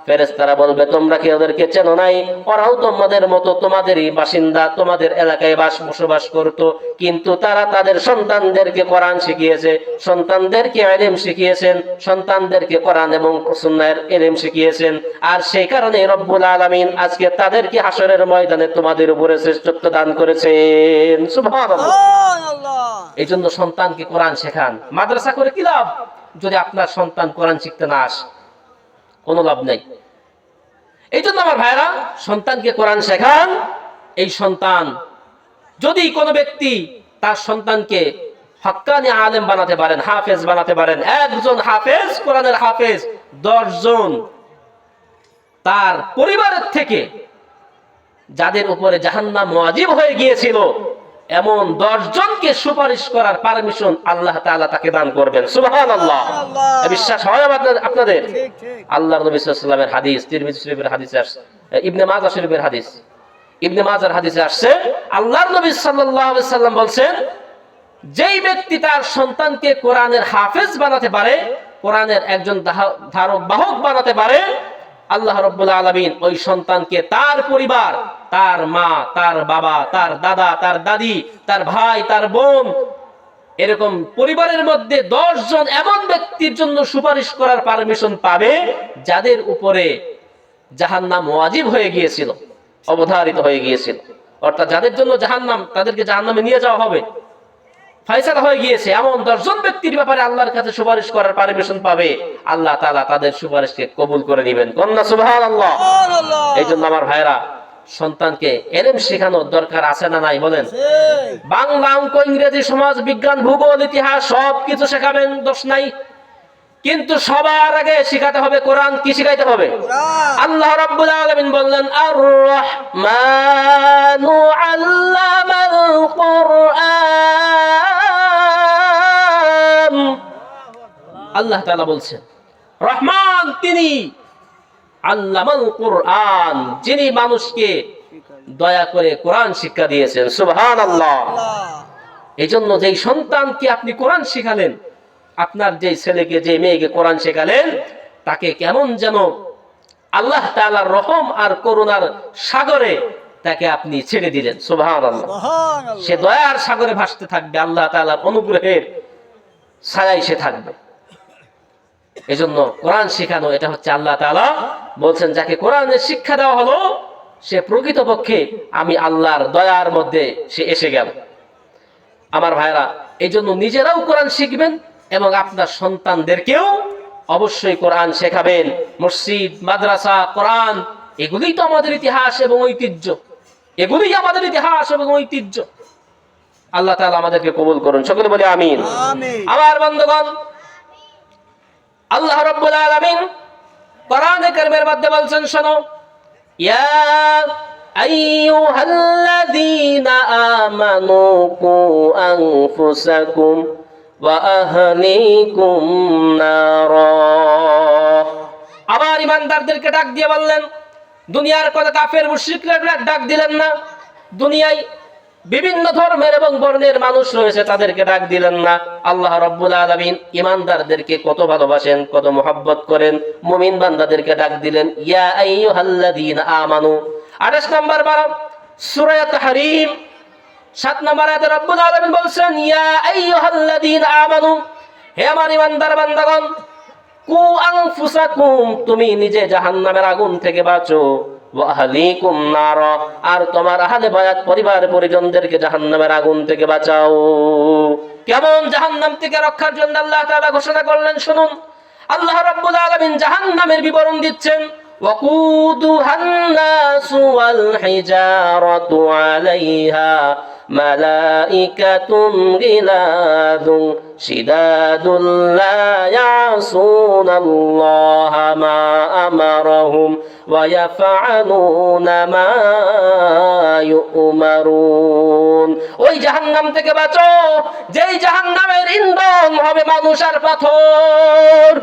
S1: ফেরেশতারা বলবে, তোমরা কি ওদেরকে চেনো নাই? ওরাও তোমাদের মতো, তোমাদেরই বাসিন্দা, তোমাদের এলাকায় বসবাস করতো, কিন্তু তারা তাদের সন্তানদেরকে কোরআন শিখিয়েছে, সন্তানদেরকে ইলম শিখিয়েছেন, সন্তানদেরকে কোরআন এবং সুন্নাহর ইলম শিখিয়েছেন। আর সেই কারণে রব্বুল আলামিন আজকে তাদেরকে হাসরের ময়দানে তোমাদের উপরে শ্রেষ্ঠত্ব দান করেছেন। সুবহানাল্লাহ। এই জন্য সন্তানকে কোরআন শেখান। মাদ্রাসা করে কি লাভ যদি আপনার সন্তান কোরআন শিখতে না আসে? কোনো লাভ নেই। এই জন্য আমার ভাইরা, সন্তানকে কোরআন শেখান। এই সন্তান যদি কোনো ব্যক্তি তার সন্তানকে হক্কানি আলেম বানাতে পারেন, হাফেজ বানাতে পারেন, একজন হাফেজ, কোরআনের হাফেজ 10 জন তার পরিবারের থেকে যাদের উপরে জাহান্নাম ওয়াজিব হয়ে গিয়েছিল, এমন 10 জনকে সুপারিশ করার পারমিশন আল্লাহ তাআলা তাকে দান করবেন। সুবহানাল্লাহ। বিশ্বাস হয় আপনাদের? আল্লাহর নবী সাল্লাল্লাহু আলাইহি ওয়াসাল্লামের হাদিস, তিরমিজি শরীফের হাদিসে আসছে, ইবনে মাজাহ শরীফের হাদিস, ইবনে মাজাহর হাদিসে আসছে, আল্লাহর নবী সাল্লাল্লাহু আলাইহি ওয়াসাল্লাম বলছেন, যেই ব্যক্তি তার সন্তানকে কোরআনের হাফেজ বানাতে পারে, কোরআনের একজন ধারক বাহক বানাতে পারে, আল্লাহ রাব্বুল আলামিন ওই সন্তানকে তার পরিবার, তার মা, তার বাবা, তার দাদা, তার দাদি, তার ভাই, তার বোন, এরকম পরিবারের মধ্যে 10 জন এমন ব্যক্তির জন্য সুপারিশ করার পারমিশন পাবে যাদের উপরে জাহান্নাম ওয়াজিব হয়ে গিয়েছিল, অবধারিত হয়ে গিয়েছিল। অর্থাৎ যাদের জন্য জাহান্নাম, তাদেরকে জাহান্নামে নিয়ে যাওয়া হবে, ফয়সালা হয়ে গিয়েছে, এমন 10 জন ব্যক্তির ব্যাপারে আল্লাহর কাছে সুপারিশ করার পারমিশন পাবে। আল্লাহ তাআলা তাদের সুপারিশকে কবুল করে নেবেন। কন্যা সুবহানাল্লাহ। এই জন্য আমার ভাইরা, সন্তানকে ইলম শেখানোর দরকার আছে না নাই বলেন? বাংলা, অঙ্ক, ইংরেজি, সমাজ বিজ্ঞান, ভূগোল, ইতিহাস সবকিছু শেখাবেন, দোষ নাই। কিন্তু সবার আগে শেখাতে হবে কোরআন। কি শেখাইতে হবে? আল্লাহ রাব্বুল আলামিন বললেন, আর রহমানু আল্লামাল কুরআন। আল্লাহ তাআলা বলছেন, রহমান তিনি, আল্লামাল কুরআন, যিনি মানুষকে দয়া করে কোরআন শিক্ষা দিয়েছেন। সুবহানাল্লাহ। এই জন্য যেই সন্তানকে আপনি কোরআন শিখালেন, আপনার যে ছেলেকে, যে মেয়েকে কোরআন শেখালেন, তাকে কেমন যেন আল্লাহ তাআলার রহম আর করুণার সাগরে তাকে আপনি ছেড়ে দিলেন। সুবহানাল্লাহ। সে দয়ার সাগরে ভাসতে থাকবে, আল্লাহ তাআলার অনুগ্রহের ছায়ায় সে থাকবে। এজন্য কোরআন শেখানো, এটা হচ্ছে আল্লাহ তাআলা বলছেন, যাকে কোরআনের শিক্ষা দেওয়া হলো সে প্রকৃতপক্ষে আমি আল্লাহর দয়ার মধ্যে সে এসে গেল। আমার ভাইরা, এই জন্য নিজেরাও কোরআন শিখবেন এবং আপনার সন্তানদেরকেও অবশ্যই কোরআন শেখাবেন। মসজিদ, মাদ্রাসা, কোরআন এগুলিই তো আমাদের ইতিহাস এবং ঐতিহ্য, এগুলিই আমাদের ইতিহাস এবং ঐতিহ্য। আল্লাহ তাআলা আমাদেরকে কবুল করুন, সকলে বলি আমিন। আমার বন্ধুগণ, আল্লাহ রাব্বুল আলামিন কোরআনে কারীমের মধ্যে বলছেন, শোনো, ইয়া আইয়ুহাল্লাযীনা আমানু কু আনফুসাকুম ওয়া আহলিকুম নারা। আবার ইমানদারদেরকে ডাক দিয়ে বললেন, দুনিয়ার কোন কাফের মুশরিকরা ডাক দিলেন না, দুনিয়ায় বিভিন্ন ধর্মের এবং বর্ণের মানুষ রয়েছে তাদেরকে ডাক দিলেন না। আল্লাহ রাব্বুল আলামিন ইমানদারদেরকে কত ভালোবাসেন, কত মহব্বত করেন, মুমিন বান্দাদেরকে ডাক দিলেন ইয়া আইয়ুহাল্লাযীনা আমানু। 28 নম্বর পারা সূরা তাহরীম 7 নম্বর আয়াতে রাব্বুল আলামিন বলছেন, ইয়া আইয়ুহাল্লাযীনা আমানু, হে আমার ইমানদার বান্দাগণ, কু আনফুসাকুম, তুমি নিজে জাহান্নামের আগুন থেকে বাঁচো, ওয়া আহলিকুম নার, আর তোমার আহলে বায়াত পরিবার পরিজনদেরকে জাহান্নামের আগুন থেকে বাঁচাও। কেমন জাহান্নাম থেকে রক্ষার জন্য আল্লাহ তাআলা ঘোষণা করলেন, শুনুন। আল্লাহ রাব্বুল আলামিন জাহান্নামের বিবরণ দিচ্ছেন, ওয়াকুদুহান নাসু ওয়াল হিজারাতু আলাইহা মালাইকাতুন গিলাদুন শিদাদুন লা ইয়াসুনাল্লাহা মা আমারাহুম ওয়া ইয়াফআলুনা মা ইউমারুন। ওই জাহান্নাম থেকে বাঁচো যেই জাহান্নামের ইন্ধন হবে মানুষ আর পাথর।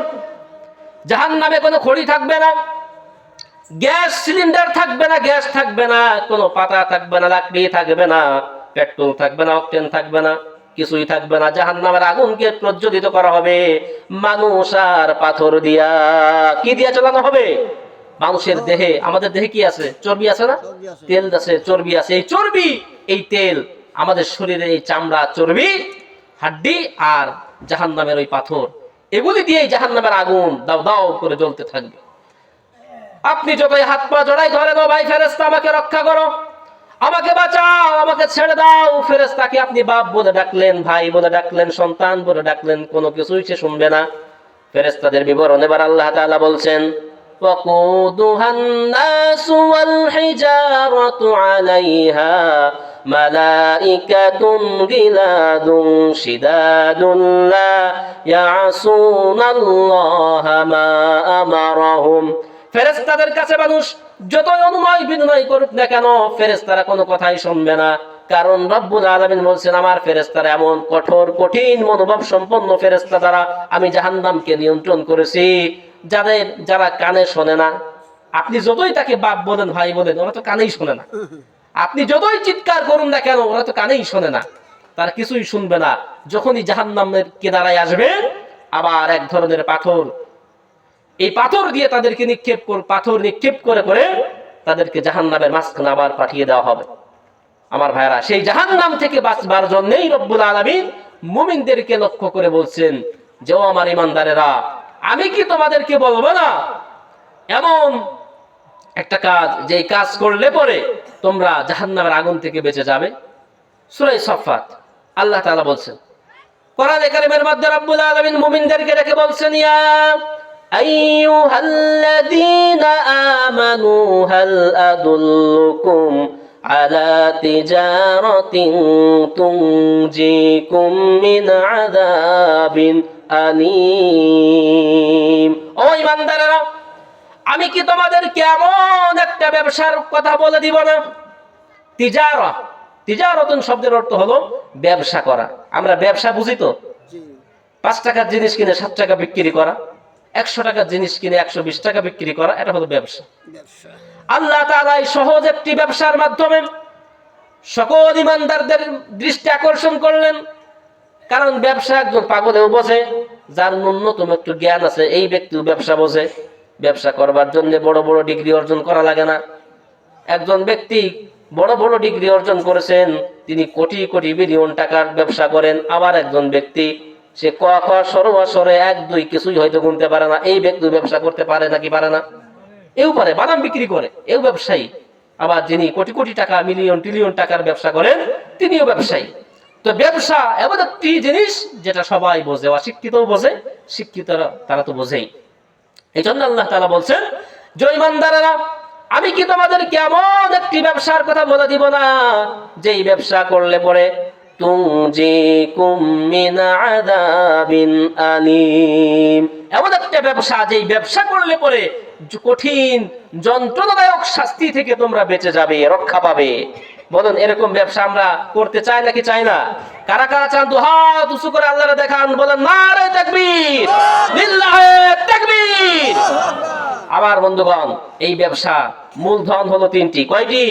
S1: জাহান্নামে কোনো খড়ি থাকবে না, গ্যাস সিলিন্ডার থাকবে না, গ্যাস থাকবে না, কোনো পাতা থাকবে না, লাকড়ি থাকবে না, পেট্রোল থাকবে না, অক্টেন থাকবে না, কিছুই থাকবে না। জাহান্নামের আগুনকে প্রজ্বলিত করা হবে মানুষ আর পাথর দিয়া। কি দিয়া চালানো হবে? মানুষের দেহে, আমাদের দেহে কি আছে? চর্বি আছে না? তেল আছে, চর্বি আছে। এই চর্বি, এই তেল আমাদের শরীরে, এই চামড়া, চর্বি, হাড্ডি আর জাহান্নামের ওই পাথর, এগুলি দিয়ে জাহান্নামের আগুন দাও দাও করে জ্বলতে থাকবে। আপনি যতই হাত পা জড়াই ধরেন, ও ভাই ফেরেশতা আমাকে রক্ষা করো, আমাকে বাঁচাও, আমাকে ছেড়ে দাও, ফেরেশতাকে আপনি বাপ বলে ডাকলেন, ভাই বলে ডাকলেন, সন্তান বলে ডাকলেন, কোনো কিছুই সে শুনবে না। ফেরেশতাদের বিবরণ এবার আল্লাহ তাআলা বলছেন, ওয়াকুদুহান নাসু ওয়াল হিজারাতু আলাইহা মালাইকাতুন গিলাদুন শিদাদুন লা ইয়াসুনাল্লাহা মা আমারাহুম। ফেরেশতাদের কাছে মানুষ যতই অনুনয় বিনয় করুক না কেন, ফেরেশতারা কোনো কথাই শুনবে না। কারণ রব্বুল আলামিন বলছেন, আমার ফেরেশতারা এমন কঠোর কঠিন মনোভাব সম্পন্ন ফেরেশতা দ্বারা আমি জাহান্নামকে নিয়ন্ত্রণ করেছি, যারা কানে শোনে না। আপনি যতই তাকে বাপ বলেন, ভাই বলেন, ওরা তো কানেই শোনে না। আপনি যতই চিৎকার করুন না কেন, ওরা তো কানেই শোনে না, তারা কিছুই শুনবে না। যখনই জাহান্নামের কিনারায় আসবে, আবার এক ধরনের পাথর, এই পাথর দিয়ে তাদেরকে পাথর নিক্ষেপ করে করে তাদেরকে জাহান্নামের মাঝখানে আবার পাঠিয়ে দেওয়া হবে। আমার ভাইরা, সেই জাহান্নাম থেকে বাঁচবার জন্যই রব্বুল আলামিন মুমিনদেরকে লক্ষ্য করে বলছেন যে, ও আমার ইমানদারেরা, আমি কি তোমাদেরকে বলবো না এমন একটা কাজ, যে কাজ করলে পরে তোমরা জাহান্নামের আগুন থেকে বেঁচে যাবে? সূরা সাফফাত আল্লাহ তাআলা বলছেন, কোরআনে কারীমের মধ্যে রব্বুল আলামিন মুমিনদেরকে ডেকে বলছেন, ইয়া আইয়ুহাল্লাযীনা আমানু হাল আদুল্লুকুম আলা তিজারাতিন তুনজিকুম মিন আযাবিন আলীম। ও ইমানদারেরা, আমি কি তোমাদেরকে এমন একটা ব্যবসার কথা বলে দিব না? তিজারাতুন শব্দের অর্থ হলো ব্যবসা করা। আমরা ব্যবসা বুঝি তো, 5 টাকার জিনিস কিনে 7 টাকা বিক্রি করা, 100 টাকার জিনিস কিনে 120 টাকা বিক্রি করা, এটা হলো ব্যবসা। আল্লাহ তাআলা এই সহজ একটি ব্যবসার মাধ্যমে সকল ইমানদারদের দৃষ্টি আকর্ষণ করলেন। কারণ ব্যবসা একজন পাগলেও বোঝে, যার ন্যূনতম একটু জ্ঞান আছে, এই ব্যক্তিও ব্যবসা বোঝে। ব্যবসা করবার জন্য বড় বড় ডিগ্রি অর্জন করা লাগে না। একজন ব্যক্তি বড় বড় ডিগ্রি অর্জন করেছেন, তিনি কোটি কোটি বিলিয়ন টাকার ব্যবসা করেন। আবার একজন ব্যক্তি, সে ক খ সরে 1 2 কিছুই হয়তো গুনতে পারে না, এই ব্যক্তি ব্যবসা করতে পারে নাকি পারে না? এও পারে, বাদাম বিক্রি করে, এও ব্যবসায়ী। আবার যিনি কোটি কোটি টাকা, মিলিয়ন ট্রিলিয়ন টাকার ব্যবসা করেন, তিনিও ব্যবসায়ী। তো ব্যবসা এমন একটি জিনিস যেটা সবাই বোঝে, অশিক্ষিতও বোঝে, শিক্ষিতরা তারা তো বোঝেই। এই জন্য আল্লাহ তাআলা বলছেন যে, ইমানদারেরা, আমি কি তোমাদের কেমন একটি ব্যবসার কথা বলে দিব না, যেই ব্যবসা করলে পরে তুনজিকুম মিন আযাবিন আলীম, এমন একটা ব্যবসা যেই ব্যবসা করলে পরে কঠিন যন্ত্রণাদায়ক শাস্তি থেকে তোমরা বেঁচে যাবে, রক্ষা পাবে। বলুন, এরকম ব্যবসা আমরা করতে চাই নাকি চাই না? কারা কারা চান দুহাত উঁচু করে আল্লাহরে দেখান, বলেন নারে তাকবীর, লিল্লাহে তাকবীর। আবার বন্ধুগণ, এই ব্যবসা মূলধন হলো তিনটি। কয়টি?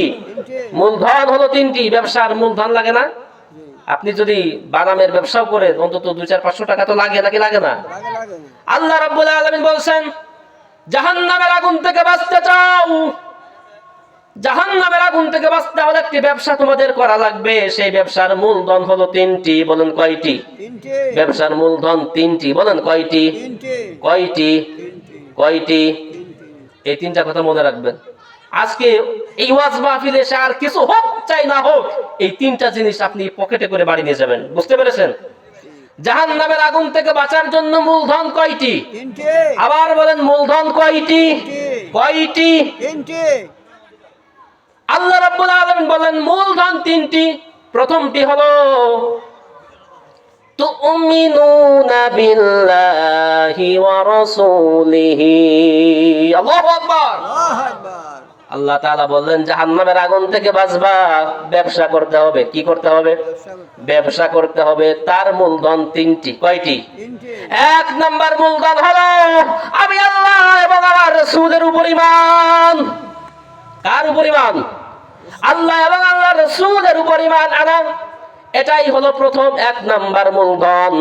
S1: মূলধন হলো তিনটি। ব্যবসার মূলধন লাগে না? আপনি যদি বাদামের ব্যবসাও করেন অন্তত 200-500 টাকা তো লাগে নাকি লাগে না? আল্লাহ রাব্বুল আলামিন বলছেন, জাহান্নামের আগুন থেকে বাঁচতে চাও, জাহান্নামের আগুন থেকে বাঁচতে হলে একটি ব্যবসা তোমাদের করা লাগবে। সেই ব্যবসার মূলধন হলো তিনটি। বলেন কয়টি? ব্যবসার মূলধন তিনটি। বলেন কয়টি? কয়টি? কয়টি? এই তিনটা কথা মনে রাখবেন। আজকে এই ওয়াজ মাহফিলে এসে আর কিছু হোক চাই না হোক, এই তিনটা জিনিস আপনি পকেটে করে বাড়ি নিয়ে যাবেন। বুঝতে পেরেছেন? জাহান্নামের আগুন থেকে বাঁচার জন্য মূলধন কয়টি? আবার বলেন, মূলধন কয়টি? কয়টি? আল্লাহ রাব্বুল আলামিন বলেন মূলধন তিনটি। প্রথমটি হলো তুমিনুনা বিল্লাহি ওয়া রাসূলিহি। আল্লাহু আকবার। আল্লাহ তাআলা বললেন জাহান্নামের আগুন থেকে বাঁচবা, ব্যবসা করতে হবে। কি করতে হবে? ব্যবসা করতে হবে। তার মূলধন তিনটি। কয়টি? এক নাম্বার মূলধন হলো আমি আল্লাহ এবং আমার রাসূলের উপর ঈমান। কার উপর ঈমান? আল্লাহ এবং আল্লাহর রাসূলের উপর ঈমান আনা, এটাই হলো প্রথম এক নাম্বার মূলধন।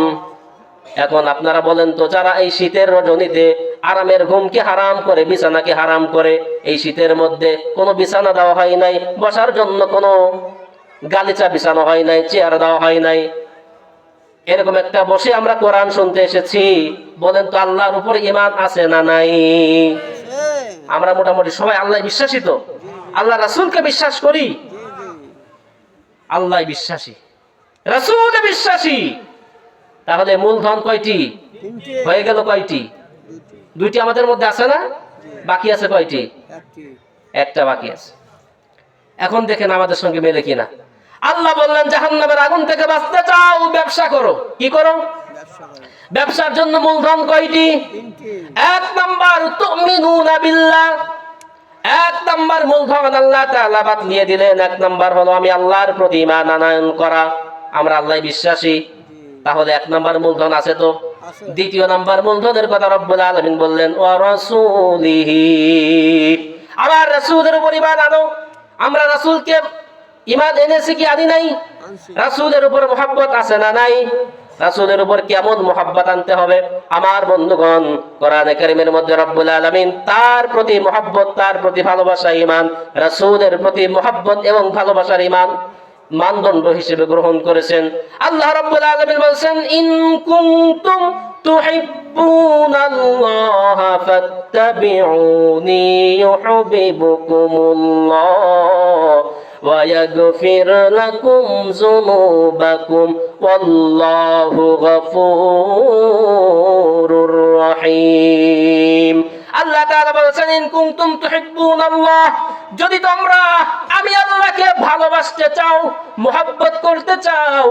S1: এখন আপনারা বলেন তো, যারা এই শীতের রজনীতে আরামের ঘুমকে হারাম করে, বিছানাকে হারাম করে, এই শীতের মধ্যে কোনো বিছানা দেওয়া হয় নাই, বসার জন্য কোনো গালিচা বিছানো হয় নাই, চেয়ার দেওয়া হয় নাই, এরকম একটা বসে আমরা কোরআন শুনতে এসেছি, বলেন তো আল্লাহর উপর ঈমান আছে না নাই? আমরা মোটামুটি সবাই আল্লাহ বিশ্বাসী তো, আল্লাহ রাসূলকে বিশ্বাস করি, আল্লাহ বিশ্বাসী, রাসূল বিশ্বাসী। তাহলে মূলধন কয়টি হয়ে গেল? কয়টি? দুইটি আমাদের মধ্যে আছে না? বাকি আছে কয়টি? একটা বাকি আছে। এখন দেখেন আমাদের সঙ্গে মেলে কিনা। আল্লাহ বললেন জাহান্নামের আগুন থেকে বাঁচতে চাও, ব্যবসা করো। কি করো? ব্যবসার জন্য মূলধন কয়টি? এক নাম্বার তুমিনুনা বিল্লাহ। এক নাম্বার মূলধন আল্লাহ তাআলা বাতলিয়ে দিলেন। এক নাম্বার হলো আমি আল্লাহর প্রতি ঈমান আনয়ন করা, আমরা আল্লাহ বিশ্বাসী। তাহলে এক নাম্বার মূলধন আছে তো। দ্বিতীয় নাম্বার মূলধনের কথা রব্বুল আলামিন বললেন ওয়া রাসূলিহি, আমার রাসূলের উপর ঈমান আনো। আমরা রাসূলকে ঈমান এনেছি কি আনি নাই? রাসূলের উপর মুহাব্বত আছে না নাই? রাসূলের উপর কেমন মুহাব্বত আনতে হবে? আমার বন্ধুগণ, কোরআনে কারীমের মধ্যে রব্বুল আলামিন তার প্রতি মুহাব্বত, তার প্রতি ভালোবাসা, ঈমান, রাসূলের প্রতি মুহাব্বত এবং ভালোবাসার ঈমান মানদণ্ড হিসেবে গ্রহণ করেছেন। আল্লাহ রাব্বুল আলামিন বলেন ইন কুনতুম তুহিব্বুনাল্লাহ ফাত্তাবিউনি ইউহিব্বুকুমুল্লাহ ওয়া ইয়াগফির লাকুম যুনুবাকুম ওয়াল্লাহু গফুরুর রহিম। আল্লাহ তাআলা বলেন ইন কুনতুম তুহিব্বুনাল্লাহ, যদি তোমরা আমি আল্লাহকে ভালোবাসতে চাও, মুহাব্বত করতে চাও,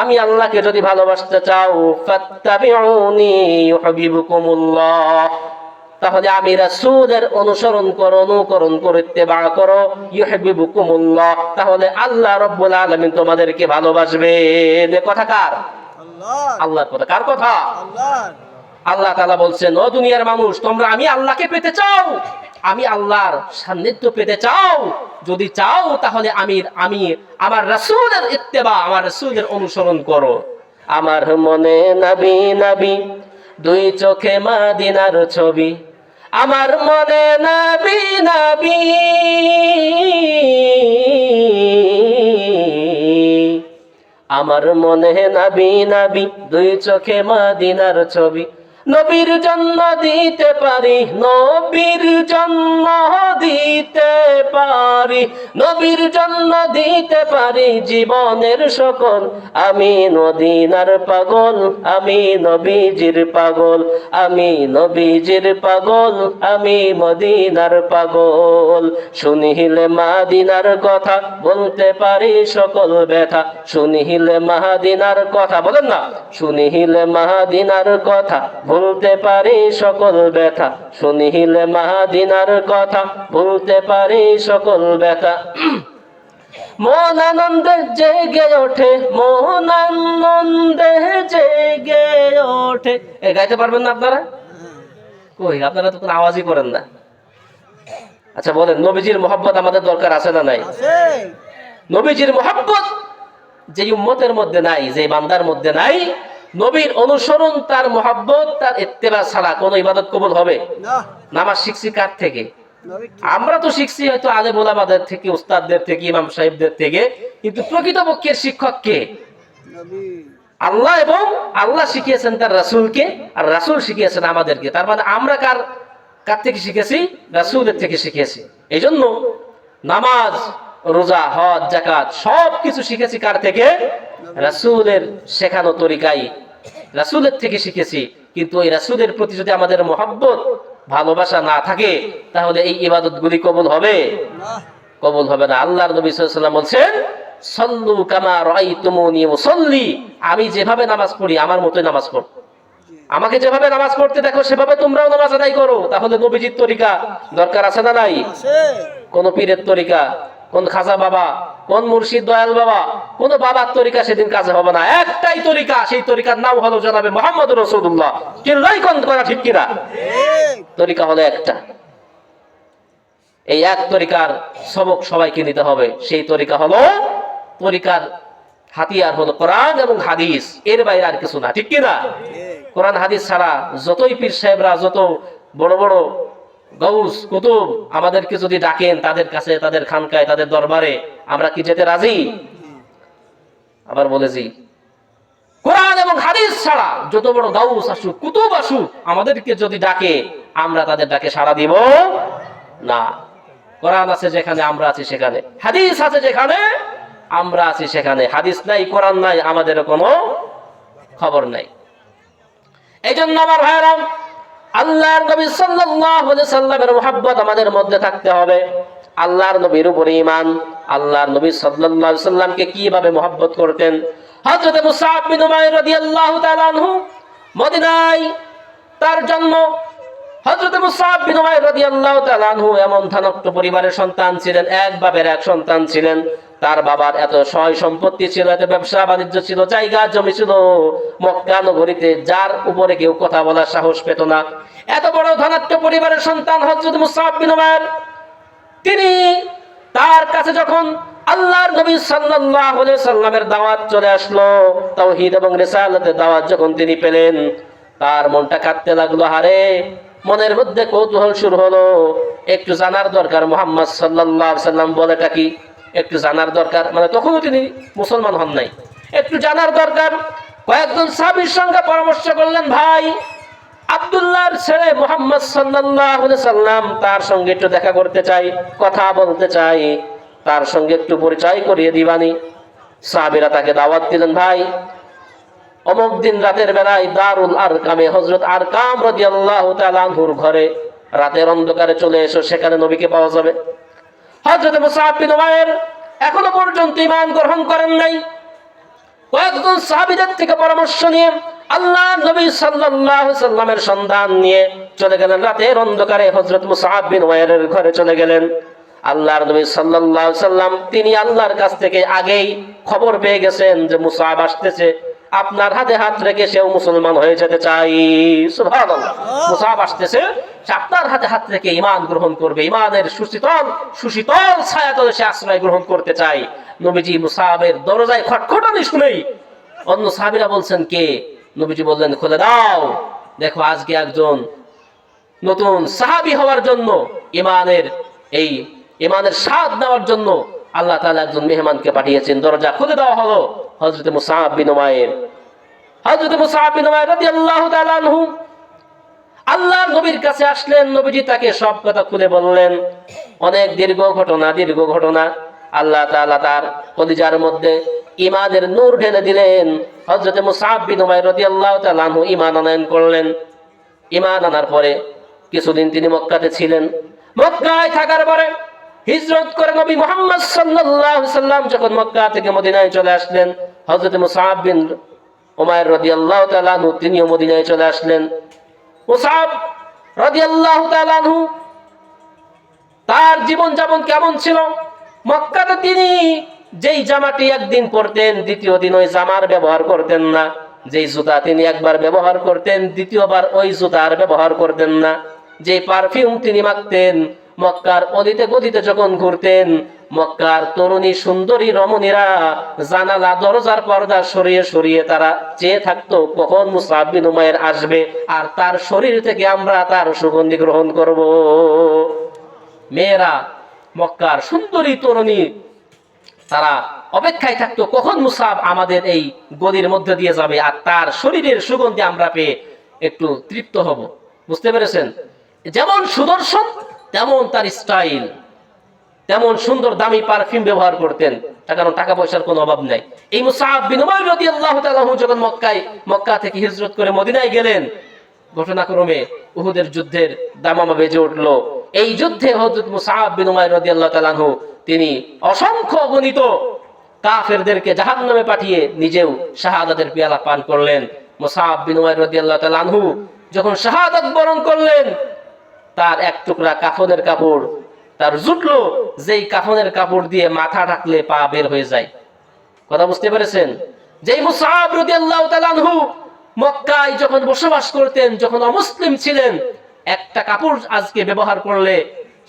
S1: আমি আল্লাহকে যদি ভালোবাসতে চাও, ফাত্তাবিউনি ইউহিব্বুকুমুল্লাহ, তাহলে আমি রাসূলের অনুসরণ করো, অনুকরণ করতে বা করো, ইউহিব্বুকুমুল্লাহ, তাহলে আল্লাহ রাব্বুল আলামিন তোমাদেরকে ভালোবাসবেন। এ কথা কার? আল্লাহর কথা। কার কথা? আল্লাহর। আল্লাহ তাআলা বলছেন ও দুনিয়ার মানুষ, তোমরা আমি আল্লাহকে পেতে চাও, আমি আল্লাহর সান্নিধ্য পেতে চাও, যদি চাও তাহলে আমি আমার রাসূলের ইত্তেবা, আমার রাসূলের অনুসরণ করো। আমার মনে নবী নবী, দুই চোখে মদিনার ছবি, আমার মনে নবী নবী, আমার মনে নবী নবী, দুই চোখে মদিনার ছবি, নবীর জন্য দিতে পারি, নবীর জন্য দিতে পারি, নবীর জন্য দিতে পারি জীবনের সকল। আমি মদিনার পাগল, আমি নবীজির পাগল, আমি নবীজির পাগল, আমি মদিনার পাগল। শুনিলে মদিনার কথা বলতে পারি সকল ব্যথা, শুনিলে মদিনার কথা, বলেন না, শুনিলে মদিনার কথা বলতে পারি সকল ব্যথা, শুনিলে মদিনার কথা বলতে পারি সকল ব্যথা। মন আনন্দে জেগে ওঠে, মন আনন্দে জেগে ওঠে। গাইতে পারবেন না আপনারা? কই, আপনারা তো কোনো আওয়াজই করেন না। আচ্ছা বলেন, নবীজির মোহাব্বত আমাদের দরকার আছে না নাই? নবীজির মোহাব্বত যে উম্মতের মধ্যে নাই, যে বান্দার মধ্যে নাই, নবীর অনুসরণ, তার মোহাব্বত, তার ইত্তেবা ছাড়া কোনো ইবাদত কবুল হবে না। নামাজ শিখছি কার থেকে? আমরা তো শিখছি হয়তো আলেম ওলামাদের থেকে, উস্তাদদের থেকে, ইমাম সাহেবদের থেকে, কিন্তু প্রকৃতপক্ষের শিক্ষক কে? আল্লাহ, এবং আল্লাহ শিখিয়েছেন তার রাসূলকে, আর রাসূল শিখিয়েছেন আমাদেরকে। তার মানে আমরা কার থেকে শিখেছি? রাসূলের থেকে শিখেছি। এই জন্য নামাজ, রোজা, হজ, যাকাত সব কিছু শিখেছি কার থেকে? রাসূলের শেখানো তরিকায়, রাসূলের থেকে শিখেছি। কিন্তু ওই রাসূলের প্রতি যদি আমাদের মহব্বত, ভালোবাসা না থাকে, তাহলে এই ইবাদতগুলি কবুল হবে? কবুল হবে না। আল্লাহর নবী সাল্লাল্লাহু আলাইহি ওয়াসাল্লাম বলছেন, সাল্লু কামা রাআইতুমুনি উসাল্লি, আমি যেভাবে নামাজ পড়ি আমার মতোই নামাজ পড়ো। আমাকে যেভাবে নামাজ পড়তে দেখো সেভাবে তোমরাও নামাজ আদায় করো। তাহলে নবীজির তরিকা দরকার আছে না নাই? কোন পীরের তরিকা, কোন খাজা বাবা, কোন মুর্শিদ দয়াল বাবা, কোন বাবার তরিকা সেদিন কাজে হবে না। একটাই তরিকা, সেই তরিকার নাম হলো জনাবে মুহাম্মদুর রাসূলুল্লাহ। চিল্লাই কোন করা ঠিক কিনা? তরিকা হলো একটা। এই এক তরিকার সবক সবাইকে নিতে হবে। সেই তরিকা হলো, তরিকার হাতিয়ার হলো কোরআন এবং হাদিস, এর বাইরে আর কিছু না, ঠিক কিনা? কোরআন হাদিস ছাড়া যতই পীর সাহেবরা, যত বড় বড় গৌস কুতুব আমাদেরকে যদি ডাকেন তাদের কাছে, তাদের খানকায়, তাদের দরবারে, আমরা কি যেতে রাজি? আবার বলেছি, কোরআন এবং হাদিস ছাড়া যত বড় গাউস আসুক, কুতুব আসুক, আমাদেরকে যদি ডাকে, আমরা তাদের ডাকে সাড়া দিব না। কোরআন আছে যেখানে আমরা আছি সেখানে, হাদিস আছে যেখানে আমরা আছি সেখানে। হাদিস নাই, কোরআন নাই, আমাদের কোনো খবর নাই। এই জন্য আমার ভাইরা, আল্লাহর নবী সাল্লাল্লাহু আলাইহি সাল্লামের মুহাব্বত আমাদের মধ্যে থাকতে হবে। আল্লাহর নবীর উপরে ঈমান। আল্লাহর নবী সাল্লাল্লাহু আলাইহি সাল্লামকে কিভাবে মুহাব্বত করতেন? হযরত মুসআব বিন উমাইর রাদিয়াল্লাহু তাআলা আনহু, মদিনায় তার জন্ম। হযরত মুসআব বিন উমাইর রাদিয়াল্লাহু তাআলা আনহু এমন ধনাঢ্য পরিবারের সন্তান ছিলেন, এক বাবার এক সন্তান ছিলেন। তার বাবার এত সয় সম্পত্তি ছিল, এত ব্যবসা বাণিজ্য ছিল, জায়গা জমি ছিল মক্কা নগরীতে, যার উপরে কেউ কথা বলার সাহস পেত না। এত বড় ধনাঢ্য পরিবারের সন্তান হযরত মুসআব বিন উমাইর, তিনি, তার কাছে যখন আল্লাহর নবী সাল্লাল্লাহু আলাইহি সাল্লামের দাওয়াত চলে আসলো, তাওহীদ এবং রিসালাতের দাওয়াত যখন তিনি পেলেন, তার মনটা কাঁদতে লাগলো। হারে, মনের মধ্যে কৌতূহল শুরু হলো, একটু জানার দরকার মুহাম্মদ সাল্লাল্লাহু আলাইহি সাল্লাম বলেটা কি, একটু জানার দরকার। মানে তখনও তিনি মুসলমান হন নাই, একটু জানার দরকার। কয়েকজন সাহাবীর সঙ্গে পরামর্শ করলেন, ভাই, আব্দুল্লাহর ছেলে মুহাম্মদ সাল্লাল্লাহু আলাইহি সাল্লাম, তার সঙ্গে একটু দেখা করতে চাই, কথা বলতে চাই, তার সঙ্গে একটু পরিচয় করিয়ে দিবানি। সাহাবীরা তাকে দাওয়াত দিলেন, ভাই, অমুক দিন রাতের বেলায় দারুল আরকামে হযরত আরকাম রাদিয়াল্লাহু তাআলা আনহুর ঘরে রাতের অন্ধকারে চলে এসো, সেখানে নবীকে পাওয়া যাবে। হযরত মুসআব বিন উমাইর এখনো পর্যন্ত ঈমান গ্রহণ করেন নাই। কয়েকজন সাহাবীদের থেকে পরামর্শ নিয়ে আল্লাহর নবী সাল্লাল্লাহু আলাইহি সাল্লামের সন্ধান নিয়ে চলে গেলেন। রাতের অন্ধকারে হযরত মুসআব বিন উমাইরের ঘরে চলে গেলেন। আল্লাহর নবী সাল্লাল্লাহু আলাইহি সাল্লাম, তিনি আল্লাহর কাছ থেকে আগেই খবর পেয়ে গেছেন যে মুসআব আসতেছে, আপনার হাতে হাত রেখে সেও মুসলমান হয়ে যেতে চাই। সুবহানাল্লাহ, মুসআব আসতেছে, আপনার হাতে হাত রেখে ঈমান গ্রহণ করবে, ঈমানের সুশীতল ছায়াতলে সে আশ্রয় গ্রহণ করতে চাই। নবীজি মুসআবের দরজায় খটখটানি শুনেই অন্য সাহাবীরা বলছেন, কে? নবীজি বললেন, খুলে দাও, দেখো আজকে একজন নতুন সাহাবী হওয়ার জন্য, ঈমানের স্বাদ নেওয়ার জন্য আল্লাহ তাআলা একজন মেহমানকে পাঠিয়েছেন। দরজা খুলে দেওয়া হলো। হযরত মুসআব বিন উমাইর রাদিয়াল্লাহু তাআলা আনহু আল্লাহর নবীর কাছে আসলেন, নবীজি তাকে সব কথা খুলে বললেন। অনেক দীর্ঘ ঘটনা। আল্লাহ তাআলা তার কলিজার মধ্যে ঈমানের নূর ঢেলে দিলেন। হযরত মুসআব বিন উমাইর রাদিয়াল্লাহু তাআলা আনহু ঈমান আনয়ন করলেন। ঈমান আনার পরে কিছুদিন তিনি মক্কাতে ছিলেন। মক্কায় থাকার পরে হিজরত করে নবী মুহাম্মদ সাল্লাল্লাহু আলাইহি সাল্লাম যখন মক্কা থেকে মদিনায় চলে আসলেন, হযরত মুসআব বিন উমাইর রাদিয়াল্লাহু তাআলা আনহু তিনিও মদিনায় চলে আসলেন। মুসআব রাদিয়াল্লাহু তাআলা আনহু তার জীবন যাপন কেমন ছিল? মক্কাতে তিনি যেই জামাটি একদিন পরতেন, দ্বিতীয় দিন ওই জামার ব্যবহার করতেন না। যেই জুতা তিনি একবার ব্যবহার করতেন, দ্বিতীয়বার ওই জুতার ব্যবহার করতেন না। যে পারফিউম তিনি মাখতেন, মক্কার অলিতে গলিতে যখন ঘুরতেন, মক্কার তরুণী সুন্দরী রমণীরা জানালা দরজার পর্দা সরিয়ে সরিয়ে তারা চেয়ে থাকতো কখন মুসআব বিন উমাইর আসবে আর তার শরীর থেকে আমরা তার সুগন্ধি গ্রহণ করব। মেয়েরা, মক্কার সুন্দরী তরুণী, তারা অপেক্ষায় থাকতো কখন মুসআব আমাদের এই গলির মধ্যে দিয়ে যাবে আর তার শরীরের সুগন্ধি আমরা পেয়ে একটু তৃপ্ত হব। বুঝতে পেরেছেন? যেমন সুদর্শন তেমন তার স্টাইল, তেমন সুন্দর দামি পারফিউম ব্যবহার করতেন, কারণ টাকা পয়সার কোনো অভাব নাই। এই মুসআব বিন উমাইর রাদিয়াল্লাহু তাআলা যখন মক্কা থেকে হিজরত করে মদিনায় গেলেন, ঘটনাক্রমে উহুদের যুদ্ধের দামামা বেজে উঠল। এই যুদ্ধে হযরত মুসআব বিন উমাইর রাদিয়াল্লাহু তাআলা তিনি অসংখ্য অগণিত কাফেরদেরকে জাহান্নামে পাঠিয়ে নিজেও শাহাদাতের পেয়ালা পান করলেন। মুসআব বিন উমাইর রাদিয়াল্লাহু তাআলা যখন শাহাদাত বরণ করলেন, তার এক টুকরা কাফনের কাপড় তার জুটলো, যেই কাফনের কাপড় দিয়ে মাথা ঢাকলে পা বের হয়ে যায়। কথা বুঝতে পেরেছেন? যেই মুসআব রাদিয়াল্লাহু তাআলা মক্কায় যখন বসবাস করতেন, যখন অমুসলিম ছিলেন, একটা কাপড় আজকে ব্যবহার করলে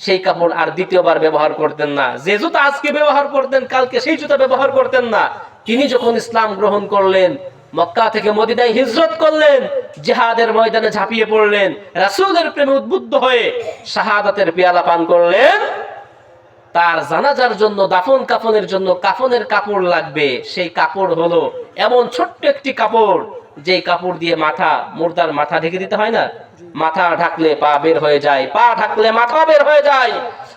S1: সেই কাপড় আর দ্বিতীয়বার ব্যবহার করতেন না। যে জুতা আজকে ব্যবহার করতেন, কালকে সেই জুতা ব্যবহার করতেন না। তিনি যখন ইসলাম গ্রহণ করলেন, মক্কা থেকে মদিনায় হিজরত করলেন, জিহাদের ময়দানে ঝাঁপিয়ে পড়লেন, রাসূলের প্রেমে উদ্বুদ্ধ হয়ে শাহাদাতের পেয়ালা পান করলেন। তার জানাজার জন্য, দাফন কাফনের জন্য কাফনের কাপড় লাগবে। সেই কাপড় হলো এমন ছোট্ট একটি কাপড়, যে কাপড় দিয়ে মুর্দার মাথা ঢেকে দিতে হয় না, মাথা ঢাকলে পা বের হয়ে যায়, পা ঢাকলে মাথা বের হয়ে যায়।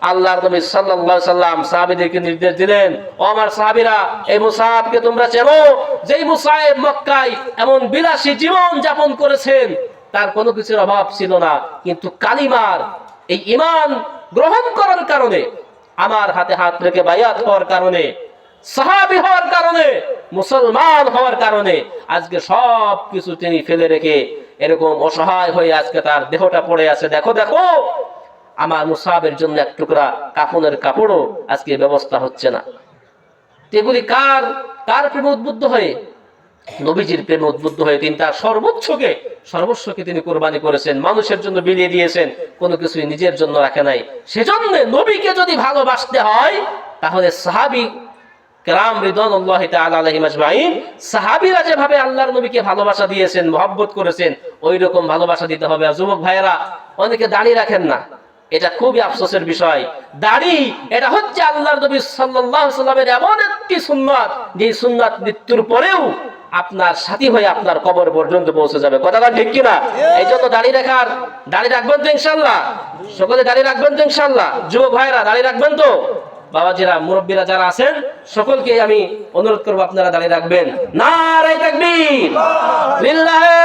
S1: আল্লাহর নবী সাল্লাল্লাহু আলাইহি সাল্লাম সাহাবীদেরকে নির্দেশ দিলেন, ও আমার সাহাবীরা, এই মুসআবকে তোমরা চেনো। যেই মুসআব মক্কায় এমন বিলাসী জীবন যাপন করেছেন, তার কোনো কিছুর অভাব ছিল না, কিন্তু কালিমার এই ঈমান গ্রহণ করার কারণে, আমার হাতে হাত রেখে বায়াত হওয়ার কারণে, সাহাবী হওয়ার কারণে, মুসলমান হওয়ার কারণে আজকে সব কিছু তিনি ফেলে রেখে এরকম অসহায় হয়ে আজকে তার দেহটা পড়ে আছে। দেখো দেখো, আমার মুসআবের জন্য এক টুকরা কাফনের কাপড়ও আজকে ব্যবস্থা হচ্ছে না। এগুলি কার প্রেমে উদ্বুদ্ধ হয়ে? নবীজির প্রেমে উদ্বুদ্ধ হয়ে তিনি তার সর্বস্বকে তিনি কোরবানি করেছেন, মানুষের জন্য বিলিয়ে দিয়েছেন, কোনো কিছুই নিজের জন্য রাখে নাই। সেজন্য নবীকে যদি ভালোবাসতে হয়, তাহলে সাহাবী কেরাম রিদওয়ানুল্লাহি তাআলা আলাইহিম আজমাইন, সাহাবীরা যেভাবে আল্লাহর নবীকে ভালোবাসা দিয়েছেন, মহব্বত করেছেন, ওই রকম ভালোবাসা দিতে হবে। আর যুবক ভাইয়েরা, অনেকে দাড়ি রাখেন না, এটা খুবই আফসোসের বিষয়। দাড়ি এটা হচ্ছে আল্লাহর নবী সাল্লাল্লাহু আলাইহি সাল্লামের এমন একটি সুন্নাত, যে সুন্নাত মৃত্যুর পরেও আপনার সাথী হয়ে আপনার কবর পর্যন্ত পৌঁছে যাবে। কথাটা ঠিক কিনা? এই জন্য দাড়ি রাখবেন তো ইনশাআল্লাহ? সকলে দাড়ি রাখবেন তো ইনশাআল্লাহ? যুবক ভাইয়েরা দাড়ি রাখবেন তো? বাবাজিরা, মুরব্বীরা যারা আছেন, সকলকে আমি অনুরোধ করবো আপনারা দাঁড়িয়ে রাখবেন। নারে তাকবীর, লিল্লাহি